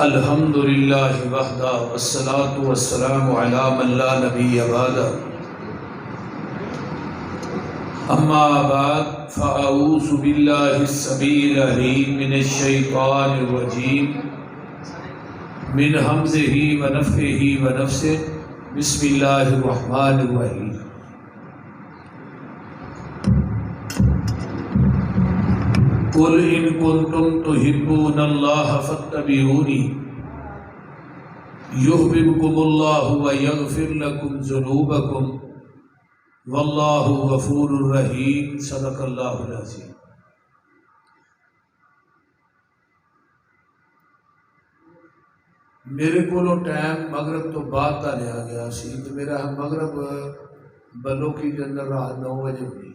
الحمدللہ وحدہ والصلاة والسلام علی من لا نبی بعدہ اما بعد فاعوذ باللہ السمیع العلیم من الشیطان الرجیم من ہمزہ ونفخہ ونفثہ بسم اللہ الرحمن الرحیم قل ان کنتم تحبون اللہ فاتبعونی یحببکم اللہ ویغفر لکم ذنوبکم واللہ غفور الرحیم صدق اللہ العظیم۔ میرے کو ٹائم مغرب تو بعد کا لیا گیا سی تو میرا مغرب بلوکی کے اندر رات 9 بجے ہوئی۔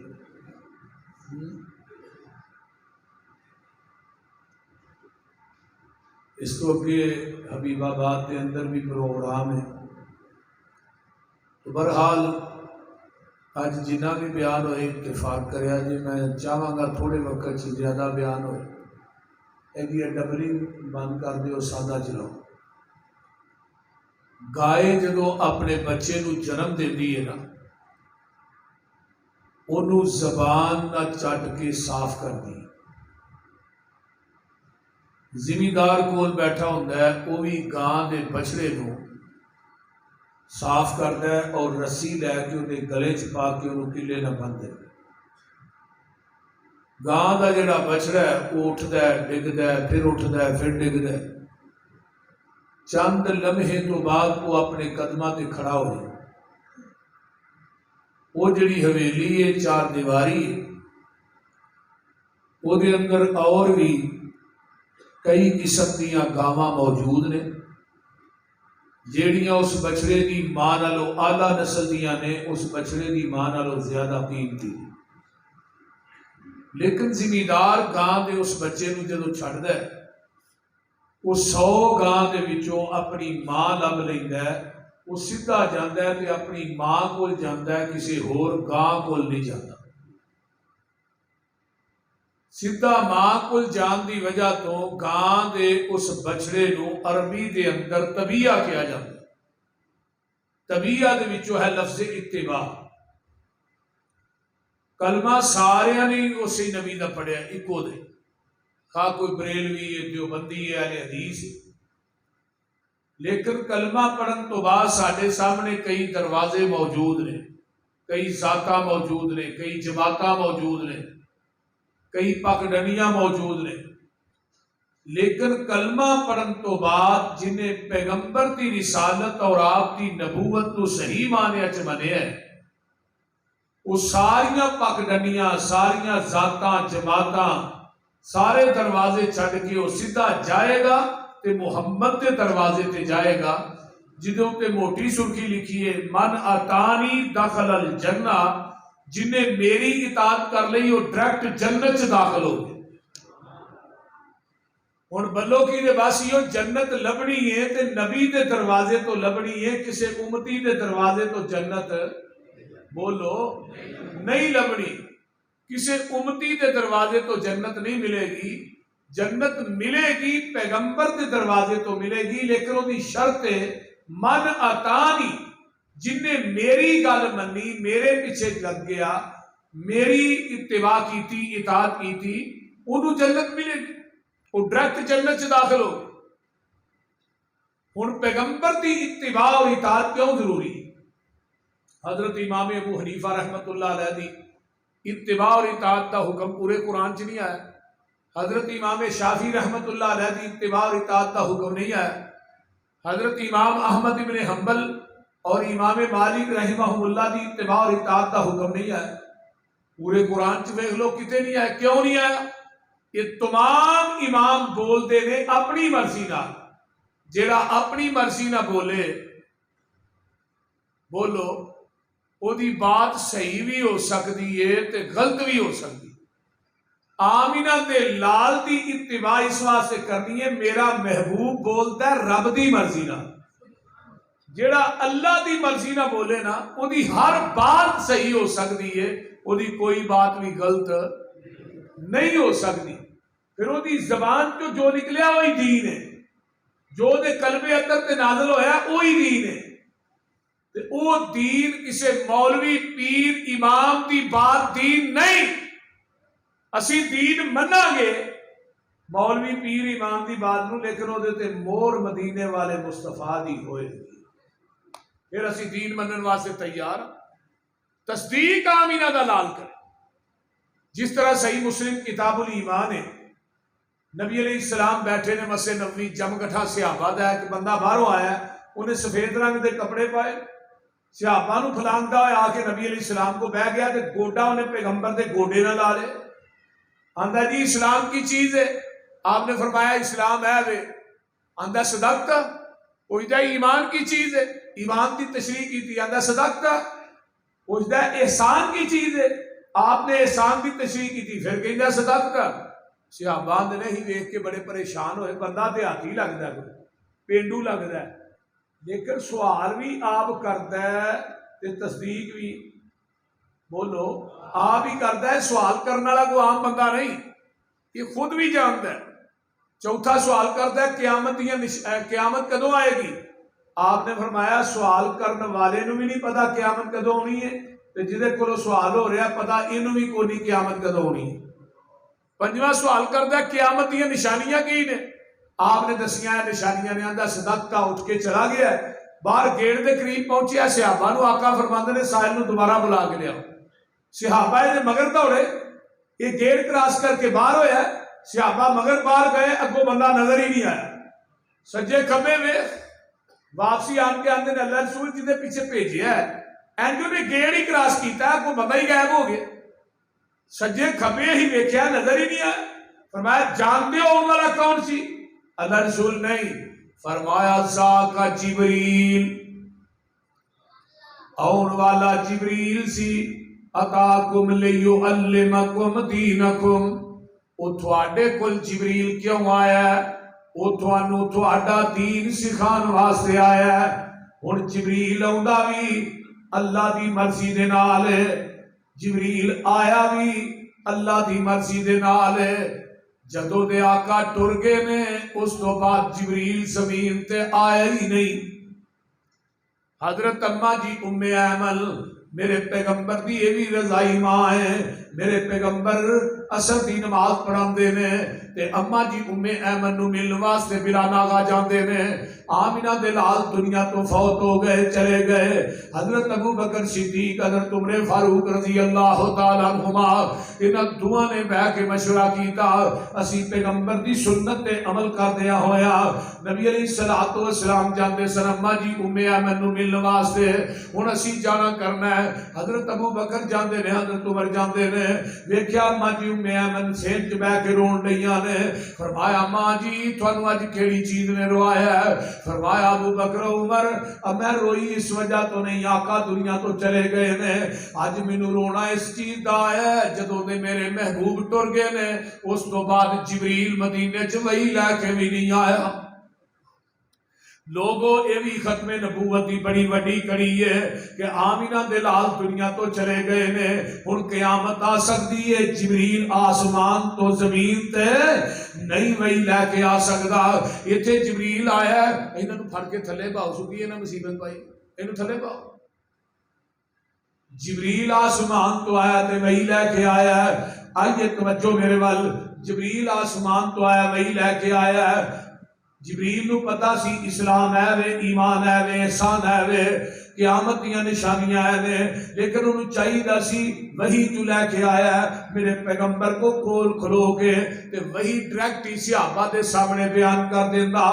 اس کو کہ حبیب آباد کے اندر بھی پروگرام ہے، تو بہرحال آج جنہ بھی بیان ہوئے اتفاق کریا جی، میں چاہاں گا تھوڑے وقت سے زیادہ بیان ہوئے ایک یہ ڈبلی بند کر دیو، سادہ چلاؤ۔ گائے جدو اپنے بچے نو جنم دیندی ہے نا، انہوں زبان نہ چٹ کے صاف کر دی۔ زمیندار کول بیٹھا ہوتا ہے، وہ بھی گاں دے بچڑے نو صاف کرتا ہے اور رسی لے کے انہیں گلے چ پا کے انہوں کلے نہ بن دے۔ گاں دا جڑا بچڑا ہے وہ اٹھتا ہے، ڈگتا ہے، پھر اٹھتا ہے، پھر ڈگتا ہے۔ چند لمحے تو بعد وہ اپنے قدمہ تے کھڑا ہو جائے۔ وہ جڑی حویلی ہے 4 دیواری ہے، وہ دے اندر اور بھی کئی قسم دیاں گاواں موجود نے جیڑیاں اس بچڑے دی ماں نالوں اعلیٰ نسل دیاں نے، اس بچڑے دی ماں نالوں زیادہ قیمتی۔ لیکن زمیندار گاں دے اس بچے نو جدو چھڑدا ہے، وہ 100 گاں دے وچوں اپنی ماں لب لیندا ہے، وہ سیدھا جاندا ہے تے اپنی ماں کول جاندا ہے، کسی ہور گاں کول نہیں جاندا۔ سیدھا ماں کول جان دی وجہ تو گاں دے اس بچڑے نو عربی دے اندر طبیعہ کیا جاتا ہے۔ طبیعہ دے وچوں ہے لفظ اتباع۔ کلمہ سارے نے اسی نبی دا پڑھیا اکو دے، خواہ کوئی بریلوی ہے، دیوبندی ہے، اہل حدیث ہے، لیکن کلمہ پڑھن تو بعد ساڈے سامنے کئی دروازے موجود نے، کئی ذاتاں موجود نے، کئی جماعتاں موجود نے، کئی پگڈنیاں موجود نے، لیکن کلمہ پڑھن تو بعد جنہیں پیغمبر کی رسالت اور آپ کی نبوت کو صحیح معنی چ منیا ہے، وہ ساریاں پگڈنیاں، ساریاں ذاتاں، جماعتاں، سارے دروازے چھڈ کے وہ سیدھا جائے گا تے محمد کے دروازے تے جائے گا جدوں تے موٹی سرخی لکھی ہے من اتانی دخل الجنہ، جنہیں میری اطاعت کر لئی وہ ڈائریکٹ جنت سے داخل ہو گئے۔ ہن بلو کی دے بس یہ جنت لبنی ہے تے نبی دے دروازے تو لبنی ہے، کسے امتی دے دروازے تو جنت بولو نہیں لبنی، کسے امتی دے دروازے تو جنت نہیں ملے گی۔ جنت ملے گی پیغمبر دے دروازے تو ملے گی، لیکن وہ دی شرط ہے من اتانی، جن نے میری گل منی، میرے پیچھے لگ گیا، میری اتباع کی تھی، اطاعت کی تھی، انہوں جنت ملے گی، وہ ڈائریکٹ جنت سے داخل ہو۔ ہن پیغمبر دی اتباع اور اطاعت کیوں ضروری؟ حضرت امام ابو حنیفہ رحمۃ اللہ علیہ دی اتباع اور اطاعت دا حکم پورے قرآن چ نہیں آیا۔ حضرت امام شافعی رحمۃ اللہ علیہ دی اتباع اور اطاعت دا حکم نہیں آیا۔ حضرت امام احمد ابن حنبل اور امام مالک رحمہ اللہ دی اتباع اور اطاعت دا حکم نہیں آیا۔ پورے قرآن چ ویکھ لو کتے نہیں آیا۔ کیوں نہیں آیا؟ یہ تمام امام بول دے نے اپنی مرضی نال، جیڑا اپنی مرضی نہ بولے بولو وہ دی بات صحیح بھی ہو سکتی ہے تے غلط بھی ہو سکتی۔ آمینہ دے لال دی اتباع اس واسطے کرنی ہے، میرا محبوب بولتا ہے رب دی مرضی نہ، جیڑا اللہ دی مرضی نہ بولے نا وہ دی ہر بات صحیح ہو سکتی ہے، وہ کوئی بات بھی غلط نہیں ہو سکتی. پھر وہ زبان جو نکلیا وہی دین ہے، جو دے قلب اندر تے نازل ہویا وہی دین ہے. تے وہ دین کسے مولوی پیر امام دی بات دین نہیں. اسی دین منا گے مولوی پیر امام دی بات نو، لیکن وہ تے مور مدینے والے مصطفیٰ دی ہوئے گی، پھر اسی دین منن واسطے تیار. تصدیق آمینہ دا لال کرے. جس طرح صحیح مسلم کتاب الایمان ہے، نبی علیہ السلام بیٹھے نے مسجد نبوی، جم گٹھا صحابہ دا ہے کہ بندہ باہروں آیا ہے، انہیں سفید رنگ دے کپڑے پائے، صحابہ نو پھلانگدا ہوئے آ کے نبی علیہ السلام کو بہ گیا تے گوڈا انہیں پیغمبر دے گوڈے نہ لا لے. آندہ جی اسلام کی چیز ہے. آپ نے فرمایا اسلام ہے وے. آندہ صدقتا. پوچھتا ایمان کی چیز ہے، ایمان کی تشریح کی تھی. آندہ صدقتا. پوچھتا احسان کی چیز ہے، آپ نے احسان کی تشریح کی تھی. پھر کہیں صدقتا. صحابہ نے نہیں دیکھ کے بڑے پریشان ہوئے، بندہ دیہاتی لگتا ہے، پینڈو لگتا ہے، لیکن سوال بھی آپ کرتا ہے تے تصدیق بھی بولو آپ ہی کرتا ہے. سوال کرنے والا کوئی عام بندہ نہیں، یہ خود بھی جانتا ہے. چوتھا سوال کرتا ہے قیامت کدوں آئے گی. آپ نے فرمایا سوال کرنے والے نو بھی نہیں پتا قیامت کدوں ہونی ہے، تے جدے کولو سوال ہو رہا پتا اینو بھی کوئی نہیں قیامت کدوں ہونی ہے. پنجواں سوال کرتا ہے قیامت دیا نشانیاں کی نے. آپ نے دسیاں نشانیاں نے. آندہ صدقتا. اٹھ کے چلا گیا ہے، باہر گیٹ دے قریب پہنچیا. صحابہ نو آقا فرماندے نے سائل نو دوبارہ بلا کے لیا. صحابہ نے مگر دوڑے، یہ گیٹ کراس کر کے باہر ہویا ہے. صحابہ مگر باہر گئے، اگوں بندہ نظر ہی نہیں آیا. سجے کھبے میں واپسی آن کے آندے نے اللہ رسول جی نے پیچھے بھیجیا ہے، اینجو نے گیٹ ہی کراس کیتا ہے، اگوں بندہ ہی غائب ہو گیا. سجے کھبے ہی ویکھیا نظر ہی نہیں آیا. فرمایا جانتے ہو ان والا کون سی؟ اللہ رسول نہیں. فرمایا ذاک جبریل، اون والا جبریل سی. اتاکم لیعلمکم دینکم. او تھوڑے کل جبریل کیوں آیا ہے؟ او تھوانو تھوڑا دین سکھان واسطے آیا ہے. ہن جبریل آندا بھی اللہ دی مرضی دے نال ہے، جبریل آیا بھی اللہ دی مرضی دے نال ہے. جدو دے آقا ٹر گئے نے اس تو بعد جبریل زمین تے آیا ہی نہیں. حضرت اماں جی ام ایمن میرے پیغمبر دی یہ بھی رضائی ماں ہے. میرے پیغمبر اثر دی نماز پڑھاندے نے تے اماں جی ام ایمن نو ملن واسطے بلا ناغا جاندے نے. آمینہ دے لال دنیا تو فوت ہو گئے، چلے گئے. حضرت ابو بکر صدیق، حضرت عمر فاروق رضی اللہ تعالیٰ عنہما انہاں دعا نے بہ کے مشورہ کیتا اسی پیغمبر دی سنت تے عمل کردیا ہویا. نبی علیہ الصلوۃ والسلام جاندے سن اماں جی ام ایمن نو ملن واسطے. ہن اسی جانا کرنا ہے. حضرت ابو بکر جاندے نے، حضرت عمر جاندے نے. ویکھیا اماں جی ام ایمن سین چ بہ کے رون ڈیاں نے. فرمایا اماں جی تھانو اج کیڑی چیز نے روایا ہے؟ فرمایا ابو بکر عمر اب میں روئی اس وجہ تو نہیں، آقا دنیا تو چلے گئے نے. اج مینوں رونا اس چیز دا ہے جدوں دے میرے محبوب ٹر گئے نے اس تو بعد جبریل مدینے چ وہی لے کے بھی نہیں آیا. لوگوں یہ بھی ختم نبوت دی بڑی وڈی کڑی ہے کہ آمینہ دے لال دنیا تو چلے گئے نے. ہن قیامت آ سکتی ہے، جبریل آسمان تو زمین تے نہیں وہی لے کے آ سکتا. ایتھے جبریل آیا ہے، انہاں نوں پھڑ کے تھلے پاؤ. سکی ہے نا مصیبت پائی، اینوں تھلے پاؤ. جبریل آسمان تو آیا تے وہی لے کے آیا ہے. آئیے توجہ میرے وال. جبریل آسمان تو آیا وہی لے کے آیا ہے. جبریل نو پتا سی اسلام ہے وے، ایمان ہے وے، احسان ہے وے، قیامت دیاں نشانیاں ہے نے، لیکن انہوں چاہیے سی وہی جو لے کے آیا ہے میرے پیغمبر کو کھول کھلو کے تے وہی ڈائریکٹ ہی صحابہ دے سامنے بیان کر دینا.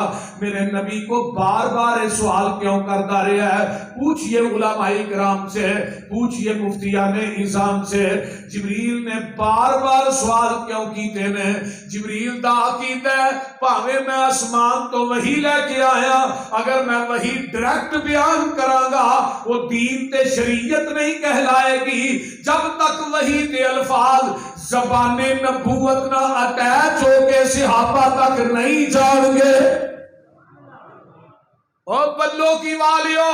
میرے نبی کو بار بار سوال کیوں کرتا رہا ہے؟ پوچھئے علماء کرام سے، پوچھئے مفتیان نظام سے، جبریل نے بار بار سوال کیوں کیتے نے؟ جبریل دا عقیدہ ہے پاوے میں آسمان تو وہی لے کے آیا، اگر میں وہی ڈائریکٹ بیان کراں گا وہ دین تے شریعت نہیں کہلائے گی جب تک وہی تے الفاظ زبان نبوت نہ اٹیچ ہو کے صحابہ تک نہیں جان گے. او بلو کی والیو،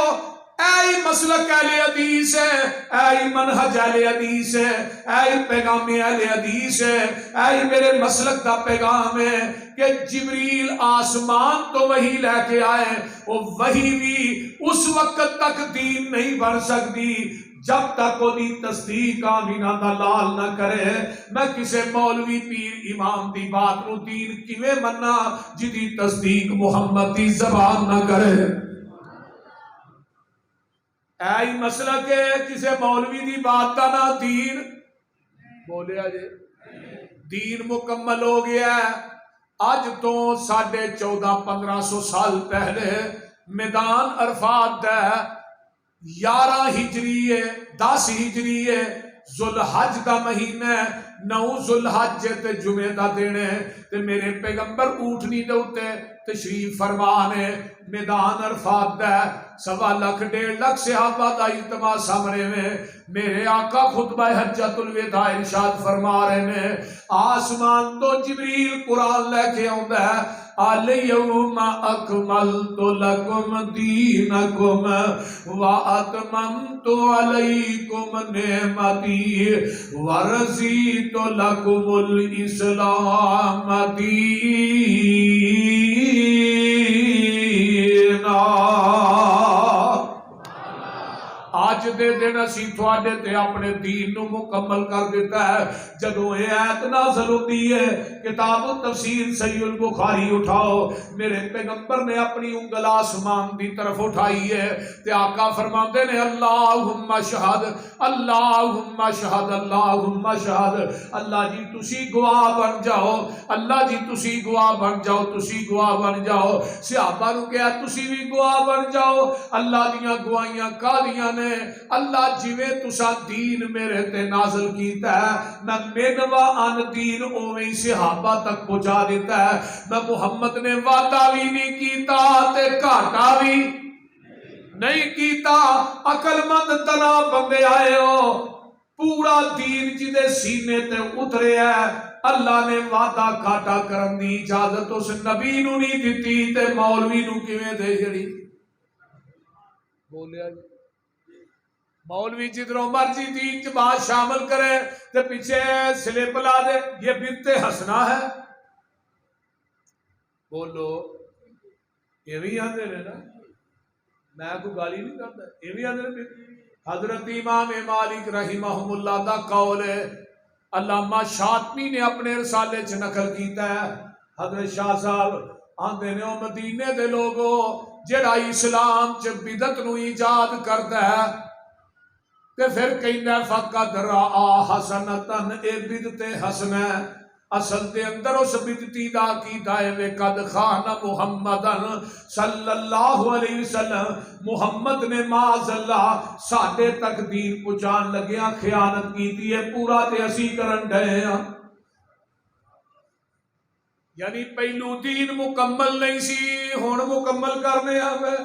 اے مسلک اہل حدیث ہے، اے منہج اہل حدیث ہے، اے پیغام اہل حدیث ہے، اے میرے مسلک کا پیغام ہے کہ جبریل آسمان تو وہی لے کے آئے، وہ وہی بھی اس وقت تک دین نہیں بن سکتی جب تک وہ دی تصدیق آمینہ دا لال نہ کرے۔ میں کسے مولوی پیر امام دی بات نو دین کیویں مننا جدی تصدیق محمد دی زبان نہ کرے۔ ایہی مسئلہ کہ کسے مولوی دی بات دا نہ دین بولیا جے دین مکمل ہو گیا ہے۔ آج تو 1450-1500 سال پہلے میدان عرفات دا 11 ہجری ہے 10 ہجری ہے ذوالحج دا مہینہ 9 ذوالحج تے جمعہ دا دن ہے تے میرے پیغمبر اونٹنی دے اوتے تشریف فرما نے میدان عرفات دا 1.25 لاکھ 1.5 لاکھ صحابہ دا اجتماع سامنے میں میرے آقا خطبہ حجۃ الوداع ارشاد فرما رہے ہیں آسمان تو جبریل قرآن لے کے آندا ہے الیوم اکملت لکم دینکم واتممت علیکم نعمتی ورضیت لکم الاسلام دینا۔ آج دے دن اسی تھوڑے تے اپنے دین نو مکمل کر دیتا ہے۔ جدو یہ آیت نازل ہوتی ہے کتاب التفسیر صحیح البخاری اٹھاؤ میرے پیغمبر نے اپنی انگل آسمان دی طرف اٹھائی ہے تے آقا فرماتے نے اللہم شہد اللہم شہد اللہم شہد اللہ جی تسی گواہ بن جاؤ اللہ جی تسی گواہ بن جاؤ تسی گواہ بن جاؤ۔ صحابہ نو کہا تسی بھی گواہ بن جاؤ اللہ دیاں گواہیاں کالیاں نے اللہ جویں تسا دین میرے تے نازل کیتا ہے میں منوا ان دین اویں صحابہ تک پہنچا دیتا ہے۔ میں محمد نے وعدہ بھی نہیں کیتا تے گھاٹا بھی نہیں کیتا۔ عقل مند تنا بندے آئے ہو پورا دین جدے سینے تے اترے ہے اللہ نے وعدہ گھاٹا کرن دی اجازت اس نبی نو نہیں دتی تے مولوی نو کیویں دے جڑی بولیا جی مولوی جدروں مرضی دین چ بات شامل کرے تے پیچھے سلپ لا دے یہ بنت حسنہ ہے بولو یہ بھی آندے نے نا میں کوئی گالی نہیں کرتا یہ بھی آندے نے۔ حضرت امام مالک رحمہم اللہ دا قول ہے علامہ شاطبی نے اپنے رسالے چ نقل کیتا ہے حضرت شاہ صاحب آندے نے او مدینے دے لوگو جڑا اسلام چ بدعت نو ایجاد کردا ہے تے پھر کہندا فقط را حسنتن اے بدعت حسنہ اصل دے اندر اس بدعتی دا عقیدہ ہے وے قد خان محمدن صلی اللہ علیہ وسلم محمد نے معاذ اللہ ساڈے تک دین پہنچان لگیاں خیانت کیتی ہے پورا تے اسی کرن ڈے ہاں۔ یعنی پہلو دین مکمل نہیں سی ہن مکمل کرنے آوے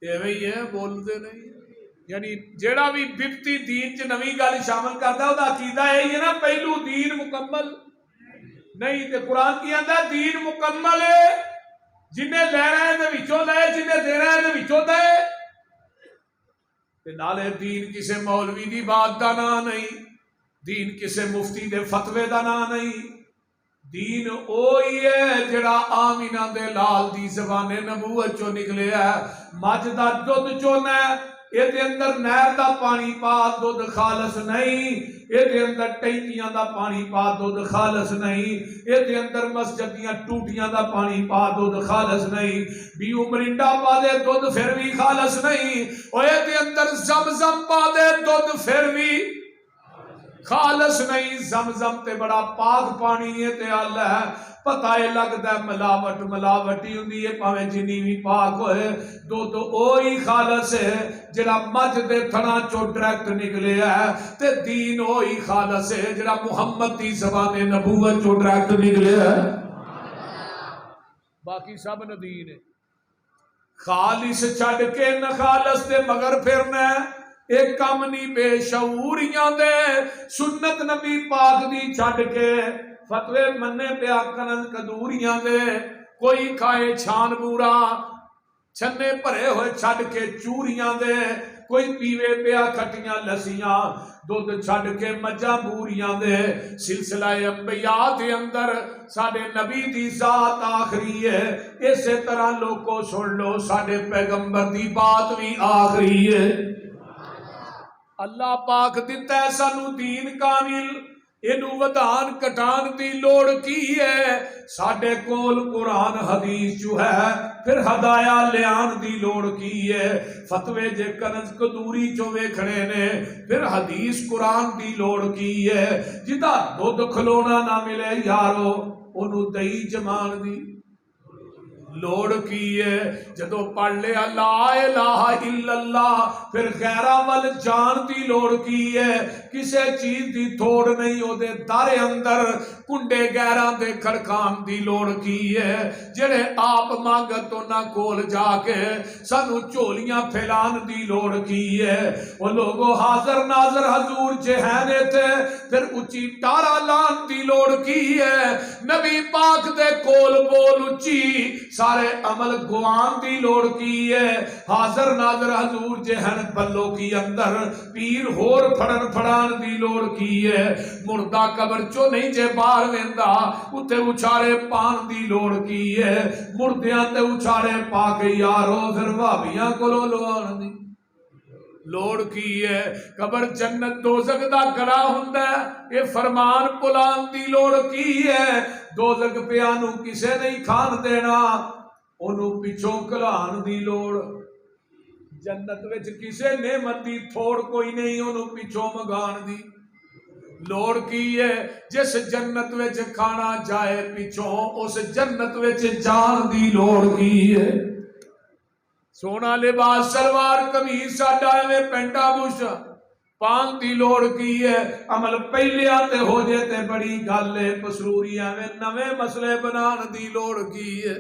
ایویں ہی ہے بولدے نہیں۔ یعنی جیڑا بھی بدعتی دین چ نویں گل شامل کردا او دا عقیدہ ہے نا پہلو دین مکمل نہیں تے قرآن کی آندا دین مکمل ہے جنہیں لینا ہے دے وچوں لے جنہیں دینا ہے دے وچوں دے تے نالے دین کسے مولوی دی بات دا نا نہیں دین کسے مفتی دے فتوے دا نا نہیں دین اوہی ہے جڑا آمینہ دے لال دی زبان نبوت چوں نکلے ہے مجھ دا دودھ چونا ہے یہ دے اندر نہر دا پانی پا دودھ خالص نہیں یہ دے اندر ٹینکیاں دا پانی پا دودھ خالص نہیں یہ دے اندر مسجد دیاں ٹوٹیاں دا پانی پا دودھ خالص نہیں بیو مرنڈا پا دے دودھ پھر بھی خالص نہیں اور یہ دے اندر زمزم پا دے دودھ پھر بھی خالص نہیں زمزم تے بڑا پاک پانی ہے تے اللہ ہے پتہ ہے لگدا ہے ملاوٹ ملاوٹی ہوندی ہے پاویں جنی بھی پاک ہوئے دودھ اوہی خالص ہے جڑا مجھ دے تھنا چوں ڈائریکٹ نکلے ہے تے دین اوہی خالص ہے جڑا محمد دی زبان نبوت چوں ڈائریکٹ نکلے ہے باقی سب ندین ہے خالص چھڈ کے نہ خالص تے مگر پھرنا ہے ایک کم نہیں بے شعوریاں دے سنت نبی پاک دی چھڈ کے فتوے منے پیا کرن کدوریاں دے کوئی کھائے چھان بورا چھنے بھرے ہوئے چھڈ کے چوریاں دے، کوئی پیوے پیا کھٹیاں لسیاں، دودھ چھڈ کے مجھاں بوریاں دے۔ سلسلہ انبیاء دے اندر ساڈے نبی دی ذات آخری ہے، اسی طرح لوگوں سن لو ساڈے پیغمبر دی بات بھی آخری ہے۔ اللہ پاک دیتا ہے سانو دین کامل، اینو ودان کٹان دی لوڑ کی ہے؟ ساڈے کول قرآن حدیث جو ہے، پھر ہدایا لیان دی لوڑ کی ہے؟ فتوے جے کنز کدوری جو ویکھنے نے، پھر حدیث قرآن دی لوڑ کی ہے؟ جدا دودھ کھلونا نہ ملے یارو، انہوں دئی جمان دی لوڑ کی ہے؟ جدو پڑھ لیا لا الہ الا اللہ، پھر غیرہ وال جان دی لوڑ کی ہے؟ کسے چیز دی تھوڑ نہیں ہو دے در اندر کنڈے غیرہ دے کھڑکان دی لوڑ کی ہے؟ جڑے آپ مانگت تو نہ کول جا کے سانو چولیاں پھیلان دی لوڑ کی ہے؟ وہ لوگوں حاضر ناظر حضور جہانے تھے، پھر اچھی ٹارا لان دی لوڑ کی ہے؟ نبی پاک دے کول بول اچھی سارے عمل گوان دی لوڑ کی ہے؟ حاضر ناظر حضور جہن بلو کی اندر پیر ہور پھڑن پھڑان دی لوڑ کی ہے؟ مردہ قبر چو نہیں جے بار ویندا اتے اچھارے پان دی لوڑ کی ہے؟ مردیاں تے اچھارے پاک یارو پھر وابیاں کلو لوان دی لوڑ کی ہے؟ قبر جنت دوزخ دا گڑا ہوندا ہے، یہ فرمان پلان دی لوڑ کی ہے؟ دوزخ پیانو کسے نہیں کھان دینا، انہوں پچھوں کلان دی لوڑ۔ جنت وچ کسے نعمت دی تھوڑ کوئی نہیں، انہوں پچھوں مگان دی لوڑ کی ہے؟ جس جنت وچ کھانا جائے پچھوں، اس جنت وچ جان دی لوڑ کی ہے۔ سونا لباس سلوار قمیص ساڈا میں پینٹا بوشا پان دی لوڑ کی ہے؟ عمل پہلے آتے ہو جاتے بڑی گالے پسروریاں میں نوے مسئلے بنان دی لوڑ کی ہے۔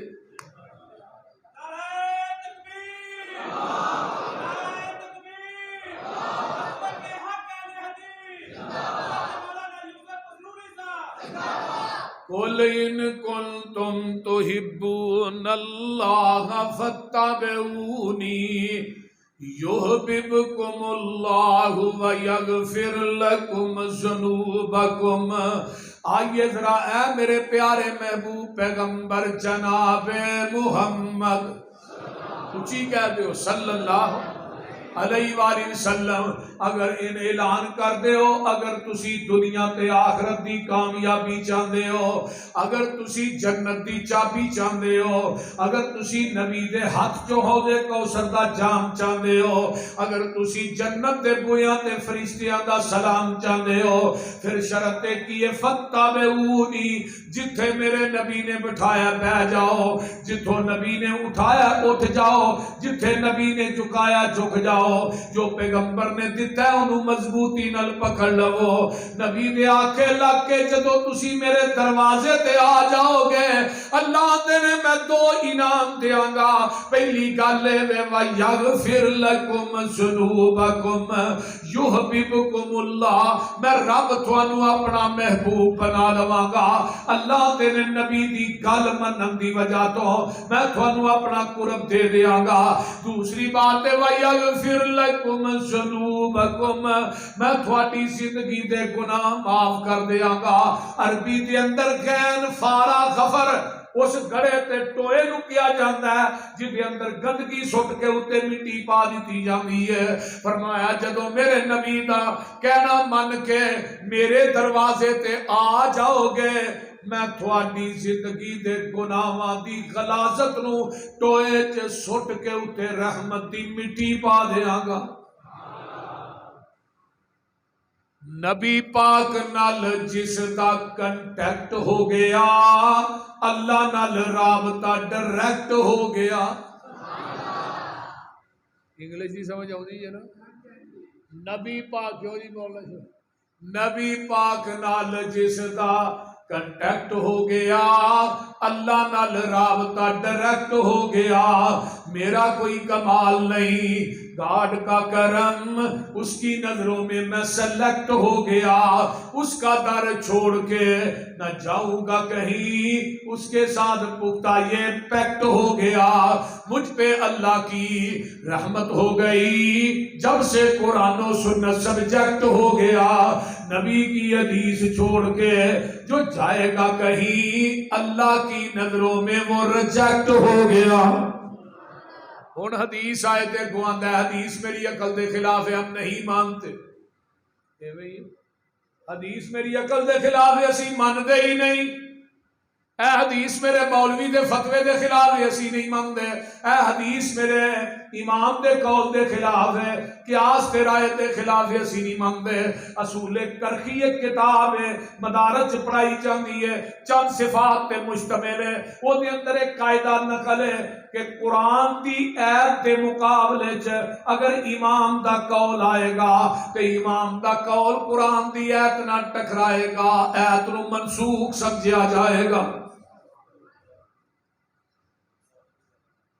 قُلْ إِن كُنتُمْ تُحِبُّونَ اللَّهَ فَاتَّبِعُونِي يُحْبِبْكُمُ اللَّهُ وَيَغْفِرْ لَكُمْ ذُنُوبَكُمْ۔ آئیے ذرا اے میرے پیارے محبوب پیغمبر جناب محمد اچھی کہہ دیو صلی اللہ علیہ وآلہ وسلم، اگر ان اعلان کر دے ہو، اگر تسی دنیا تے آخرت دی کامیابی چاہندے ہو، اگر تسی جنت دی چابی چاہندے ہو، اگر تسی نبی دے ہاتھ چو حوض کوثر دا جام چاہندے ہو، اگر تسی جنت دے بویاں تے فرشتیاں دا سلام چاہندے ہو، پھر شرط کیے فاتبعونی، جتھے میرے نبی نے بٹھایا بہ جاؤ، جتھوں نبی نے اٹھایا اٹھ جاؤ، جتھے نبی نے جھکایا جھک جاؤ، جو پیغمبر نے دیتا ہے انہوں مضبوطی نل پکڑ لو۔ نبی دے آکھے لگ کے جدو تسی میرے دروازے تے آ جاؤ گے، اللہ دے نے میں دو انعام دیاں گا۔ پہلی گالے میں وَيَغْفِرْ لَكُمْ ذُنُوبَكُمْ يُحْبِبْكُمُ اللَّهُ، میں رب تھانو اپنا محبوب بنا لواں گا۔ اللہ دے نے نبی دی گل منن دی وجہ تو میں تھانو اپنا قرب دے دیاں گا۔ دوسری بات ہے وَيَغْفِرْ لَكُمْ ذُنُوبَكُمْ، میں تھوڑی زندگی دے گناہ معاف کر دیاں گا۔ عربی دے اندر غین فارا غفر اس گڑے تے ٹوئے نو کیا جاتا ہے جن دے اندر گندگی سٹ کے اتے مٹی پا دیتی جاتی ہے۔ فرمایا جدو میرے نبی دا کہنا من کے میرے دروازے تے آ جاؤ گے، میں تھوڑی زندگی دے گناہاں دی غلاظت نو ٹوئے چ سٹ کے اتے رحمت دی مٹی پا دیاں گا۔ نبی پاک نال جس دا کنٹیکٹ ہو گیا، اللہ نال رابطہ ڈائریکٹ ہو گیا۔ انگلش دی سمجھ آؤندی ہے نا؟ نبی پاک کیوں نہیں بولنا چاہیے؟ نبی پاک نال جس دا کنٹیکٹ ہو گیا، اللہ نال رابطہ ڈائریکٹ ہو گیا۔ میرا کوئی کمال نہیں، گاڈ کا کرم، اس کی نظروں میں میں سلیکٹ ہو گیا، اس کا در چھوڑ کے نہ جاؤں گا کہیں، اس کے ساتھ پختہ یہ پیکٹ ہو گیا۔ مجھ پہ اللہ کی رحمت ہو گئی جب سے قرآن و سنت سبجیکٹ ہو گیا۔ نبی کی حدیث چھوڑ کے جو جائے گا کہیں، اللہ کی نظروں میں وہ ریجیکٹ ہو گیا۔ ہن حدیث آئے تے گواندا ہے حدیث میری عقل دے خلاف ہے، ہم نہیں مانتے۔ حدیث میری عقل دے خلاف ہے، اسی ماندے ہی نہیں۔ اے حدیث میرے مولوی دے فتوے دے خلاف ہے، اسی نہیں مانتے۔ اے حدیث میرے امام دے قول دے خلاف ہے، قیاس تے رائے دے خلاف ہے، اسی نہیں مانتے۔ اصول کرخی ایک کتاب ہے، مدارج پڑھائی جاندی ہے، چند صفات تے مشتمل ہے، وہ دے اندر ایک قاعدہ نقل ہے کہ قرآن دی ایت دے مقابلے چ اگر امام دا قول آئے گا تے امام دا قول قرآن دی ایت نہ ٹکرائے گا، ایت نو منسوخ سمجھا جائے گا۔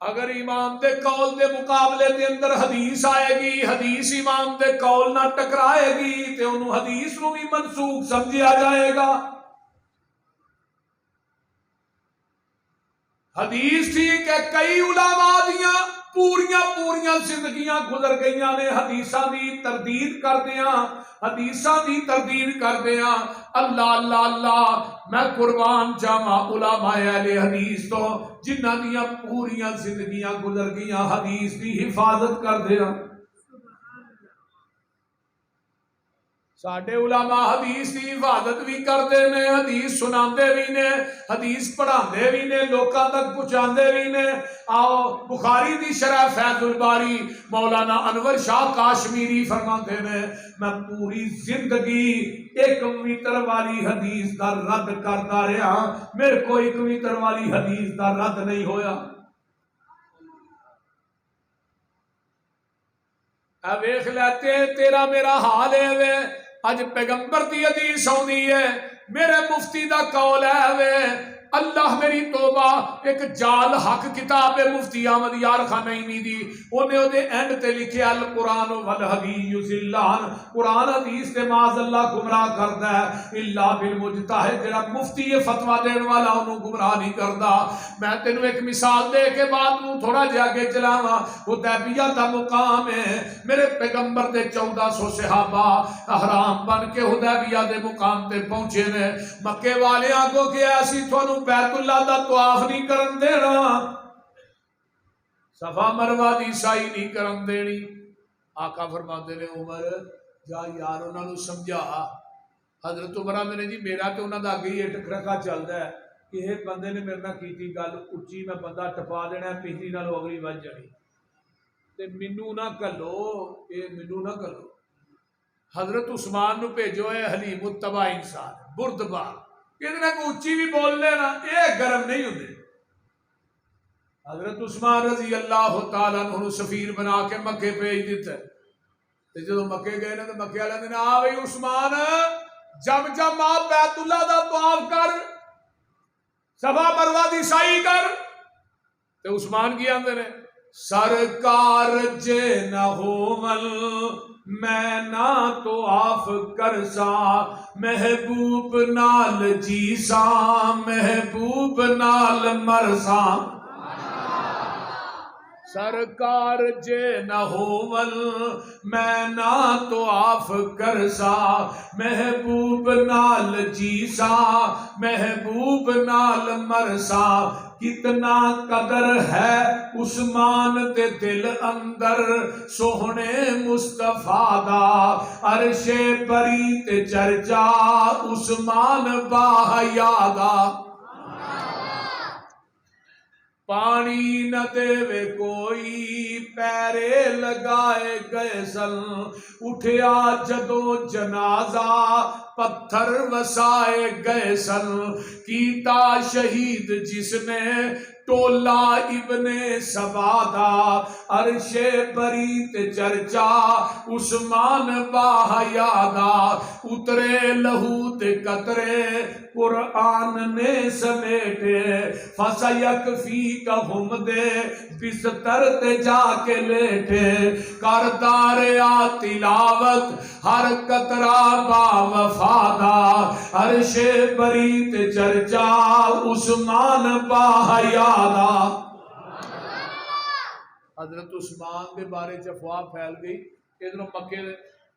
اگر امام دے قول دے مقابلے دے اندر حدیث آئے گی، حدیث امام دے قول نہ ٹکرائے گی تے انہوں حدیث نو بھی منسوخ سمجھا جائے گا۔ حدیث تھی کہ کئی علماء دیاں پوریاں زندگیاں گزر گئیاں نے حدیثاں دی تردید کردیاں، حدیثاں دی تردید کردیاں۔ اللہ اللہ اللہ، میں قربان جاواں علماء اہل حدیث تو جنہاں دیاں پوریاں زندگیاں گزر گئیاں حدیث دی حفاظت کردیاں۔ ساڈے علماء حدیث دی حفاظت بھی کردے نے، حدیث سناندے بھی نے، حدیث پڑھاندے بھی نے، لوکاں تک پہنچاندے بھی نے۔ آؤ بخاری دی شرح فیض الباری مولانا انور شاہ کاشمیری فرماتے نے، میں پوری زندگی ایک میٹر والی حدیث دا رد کرتا رہا، میرے کو ایک میٹر والی حدیث دا رد نہیں ہویا۔ اے ویکھ لیتے تیرا میرا حال ہے وے، اج پیغمبر دی حدیث آؤندی ہے، میرے مفتی دا قول ہے وے، اللہ میری توبہ، ایک جال حق کتاب ہے مفتی احمد یار خان نعیمی دی، اونے او دے اینڈ تے لکھیا القرآن والحدیث یضلان، قرآن حدیث تے معاذ اللہ گمراہ کردا ہے، الا بالمجتہد، جڑا مفتی یہ فتویٰ دین والا انہوں گمراہ نہیں کردا۔ میں تینوں ایک مثال دے کے بعد نوں تھوڑا جا کے چلاواں، حدیبیہ دا مقام ہے، میرے پیغمبر دے 1400 صحابہ احرام بن کے حدیبیہ دے مقام تے پہنچے نے، مکے والیاں کو کیا اسی تھانوں بیت اللہ دا طواف نہیں کرن دینا، صفا مروہ دی سائی نہیں کرن دینی۔ آقا فرماتے نے عمر جا یار انہاں نوں سمجھا۔ حضرت عمر آندے نے جی میرا تے انہاں دا اگے ہی ٹکرکا چلدا ہے کہ ایک بندے نے میرے نال کیتی گل اچھی، میں بندہ ٹپا دینا ہے، پچھلی نال اگلی وج جانی، تے مینوں نہ کلو، اے مینوں نہ کلو۔ حضرت عثمان نو بھیجو، اے حلیم الطبع انسان بردبار، اتنا کو اچھی بھی بول لینا، یہ گرم نہیں ہوتے۔ حضرت عثمان رضی اللہ تعالیٰ عنہ سفیر بنا کے مکے بھیج دیتا ہے، تے جدوں مکے گئے نا تے مکے والے نے آ بھائی عثمان جم آپ بیت اللہ دا طواف کر، صفا مروہ دی سعی کر۔ تے عثمان کی آندے نے سرکار جے نہ ہوول میں نہ طواف کرسا، محبوب نال جیسا محبوب نال مرسا۔ سرکار جے نہ ہوول میں نہ طواف کرسا، محبوب نال جیسا محبوب نال مرسا۔ کتنا قدر ہے عثمان تے دل اندر سوہنے مصطفیٰ دا، عرش بری تے چرچا عثمان باحیا دا۔ پانی نہ دے کوئی پیرے لگائے گئے سن، اٹھیا جدو جنازہ پتھر وسائے گئے سن، کیتا شہید جس نے ٹولا ابن سبا عرش بری تے چرچا عثمان باحیا دا اترے لہو تے قطرے قرآن نے سمیٹے فَسَيَكْفِيكَهُمْ دے بستر تے جا کے لیٹے کردار تلاوت ہر قطرہ با وفادا عرش بری تے چرچا عثمان باحیا دا۔ حضرت عثمان کے بارے چ افواہ پھیل گئی، ادھر مکے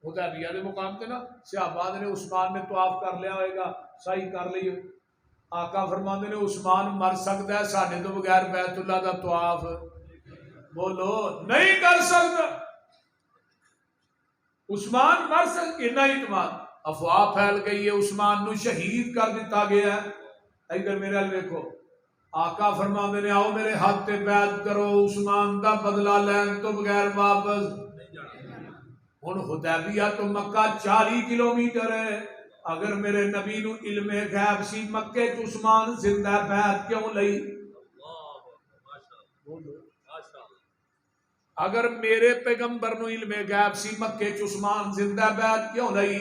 حدیبیہ کے مقام تے نا صحابہ نے عثمان نے طواف کر لیا ہوئے گا، صحیح کر لی، آقا فرماندے نے عثمان مر سکتا ہے ساڈے تو بغیر بیت اللہ دا طواف بولو نہیں کر سکتا، عثمان مر سکتا، اتنا اعتماد۔ افواہ پھیل گئی ہے عثمان نو شہید کر دیتا گیا ہے۔ ادھر میرے ال دیکھو، آقا فرماندے نے آؤ میرے ہاتھ تے بیعت کرو، عثمان دا بدلہ لین تو بغیر واپس۔ ہن حدیبیہ تو مکہ 40 کلومیٹر ہے، اگر میرے نبی نو علم غیب سی مکے چ عثمان زندہ بیعت کیوں لئی؟ اگر میرے پیغمبر نو علم غیب سی مکے چ عثمان زندہ بیعت کیوں لئی؟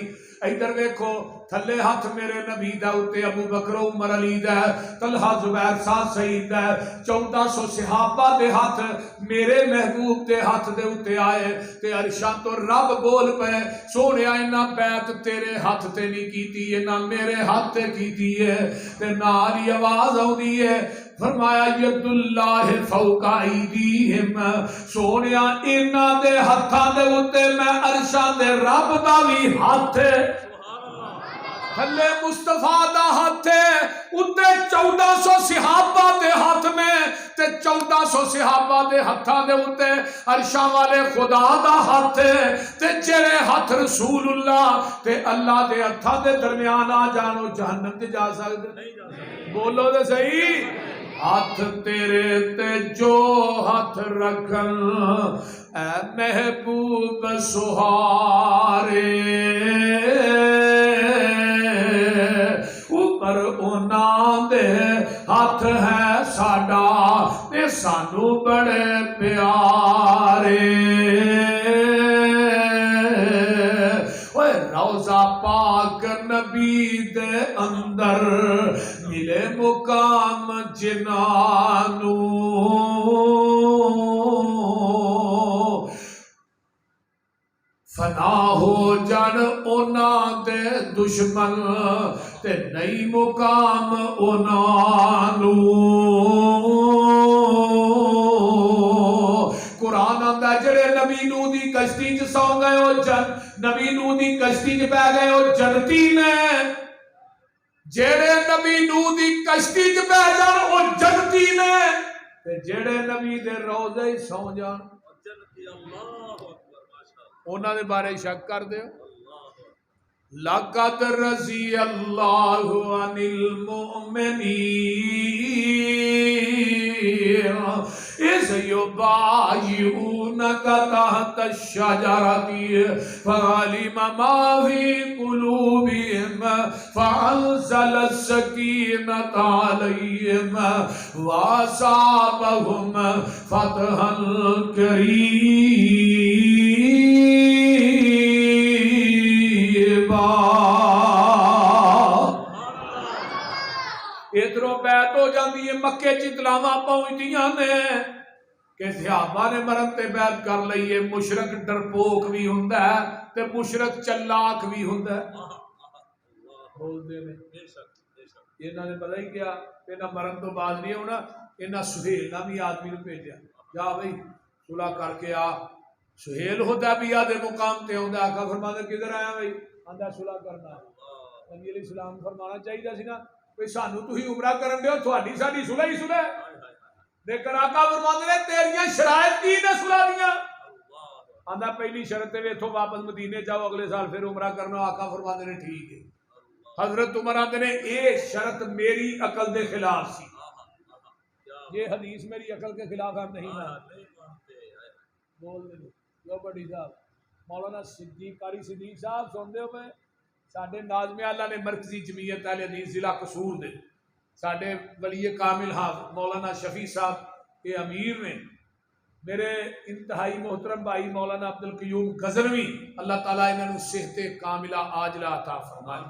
ادھر ویکھو تھلے ہاتھ میرے نبی دا اتے ابو بکر عمر علی دا طلحہ زبیر سعد سعید دا 1400 صحابہ دے ہاتھ میرے محبوب دے ہاتھ دے اتے آئے تے عرشاں تو رب بول پے سونیا انہاں بیعت تیرے ہاتھ تے نہیں کیتی انہاں میرے ہاتھ تے کیتی ہے، تے نال ہی آواز آؤندی ہے فرمایا ید اللہ فوق ایدیہم، سونیا انہاں دے ہتھاں دے اتے میں عرشاں دے رب دا وی ہاتھ ہے، تھلے مصطفیٰ دا ہاتھ ہے، اتے 1400 صحابہ دے ہاتھ میں تے 1400 صحابہ دے ہتھاں دے اتے عرشاں والے خدا دا ہاتھ ہے، تے جڑے ہاتھ رسول اللہ تے اللہ دے ہتھاں دے درمیان آ جانو جہنم تے جا سکدے نہیں، بولو تے صحیح۔ ہاتھ تیرے تے جو ہاتھ رکھن اے محبوب سہارے، اوپر انہاں دے ہاتھ ہے ساڈا تے سانو بڑے پیارے۔ روضہ پاک نبی دے اندر ملے مقام جنانو، فنا ہو جان انہاں دے دشمن تے نئی مقام انہاں نو۔ قرآن آندا جڑے نبی نو دی کشتی چ سو گئے او نبی نو دی کشتی چ پہ گئے او جنتی نے، جڑے نبی نو دی کشتی چ پہ جان او جنتی نے، تے جڑے نبی دے روضے سو جان جنتی۔ اللہ انہاں دے بارے شک کر دیو۔ لَقَدْ رَضِيَ اللَّهُ عَنِ الْمُؤْمِنِينَ إِذْ يُبَايِعُونَكَ تَحْتَ الشَّجَرَةِ فَعَلِمَ مَا فِي قُلُوبِهِمْ فَأَنزَلَ السَّكِينَةَ عَلَيْهِمْ وَأَصَابَهُمْ فَتْحًا قَرِيبًا۔ ادھروں بیعت ہو جاندی ہے، مکے چ اطلاعاں پہنچدیاں نے کہ صحابہ نے مرن تے بیعت کر لئی ہے۔ مشرک ڈرپوک بھی ہوندا ہے تے مشرک چلاک بھی ہوندا ہے، بول دے نے انہاں نے پتہ ہی کیا انہاں مرن تو بعد نہیں ہونا، انہاں سہیل نامی آدمی نو بھیجا، جا بھائی صلح کر کے آ۔ سہیل حدیبیہ دے مقام تے ہوندا، آقا فرماندے کدھر آیا بھائی؟ آندا صلح کرنا۔ نبی علیہ السلام فرمانا چاہیے سی نا بھئی سانو تسی عمرہ کرن دیو، تہاڈی ساڈی صلح ہی صلح ہے، لیکن آقا فرماندے نے تیریاں شرائط کی نے صلح دیاں؟ آندا پہلی شرط ہے اتھوں واپس مدینے جاؤ اگلے سال پھر عمرہ کرنا۔ آقا فرماندے نے ٹھیک ہے۔ حضرت عمر آندے نے اے شرط میری عقل دے خلاف سی، یہ حدیث میری عقل کے خلاف ہم نہیں مانتے، بول دے جو بڑی صاحب مولانا صدیق قاری صدیق صاحب سن دے ہوئے ساڈے ناظم اعلیٰ نے مرکزی جمعیت اہل حدیث ضلع قصور دے ساڈے ولی کامل حافظ مولانا شفیع صاحب یہ امیر نے، میرے انتہائی محترم بھائی مولانا عبد القیوم غزنوی، اللہ تعالیٰ انہوں صحت کاملہ عاجلہ عطا فرمائے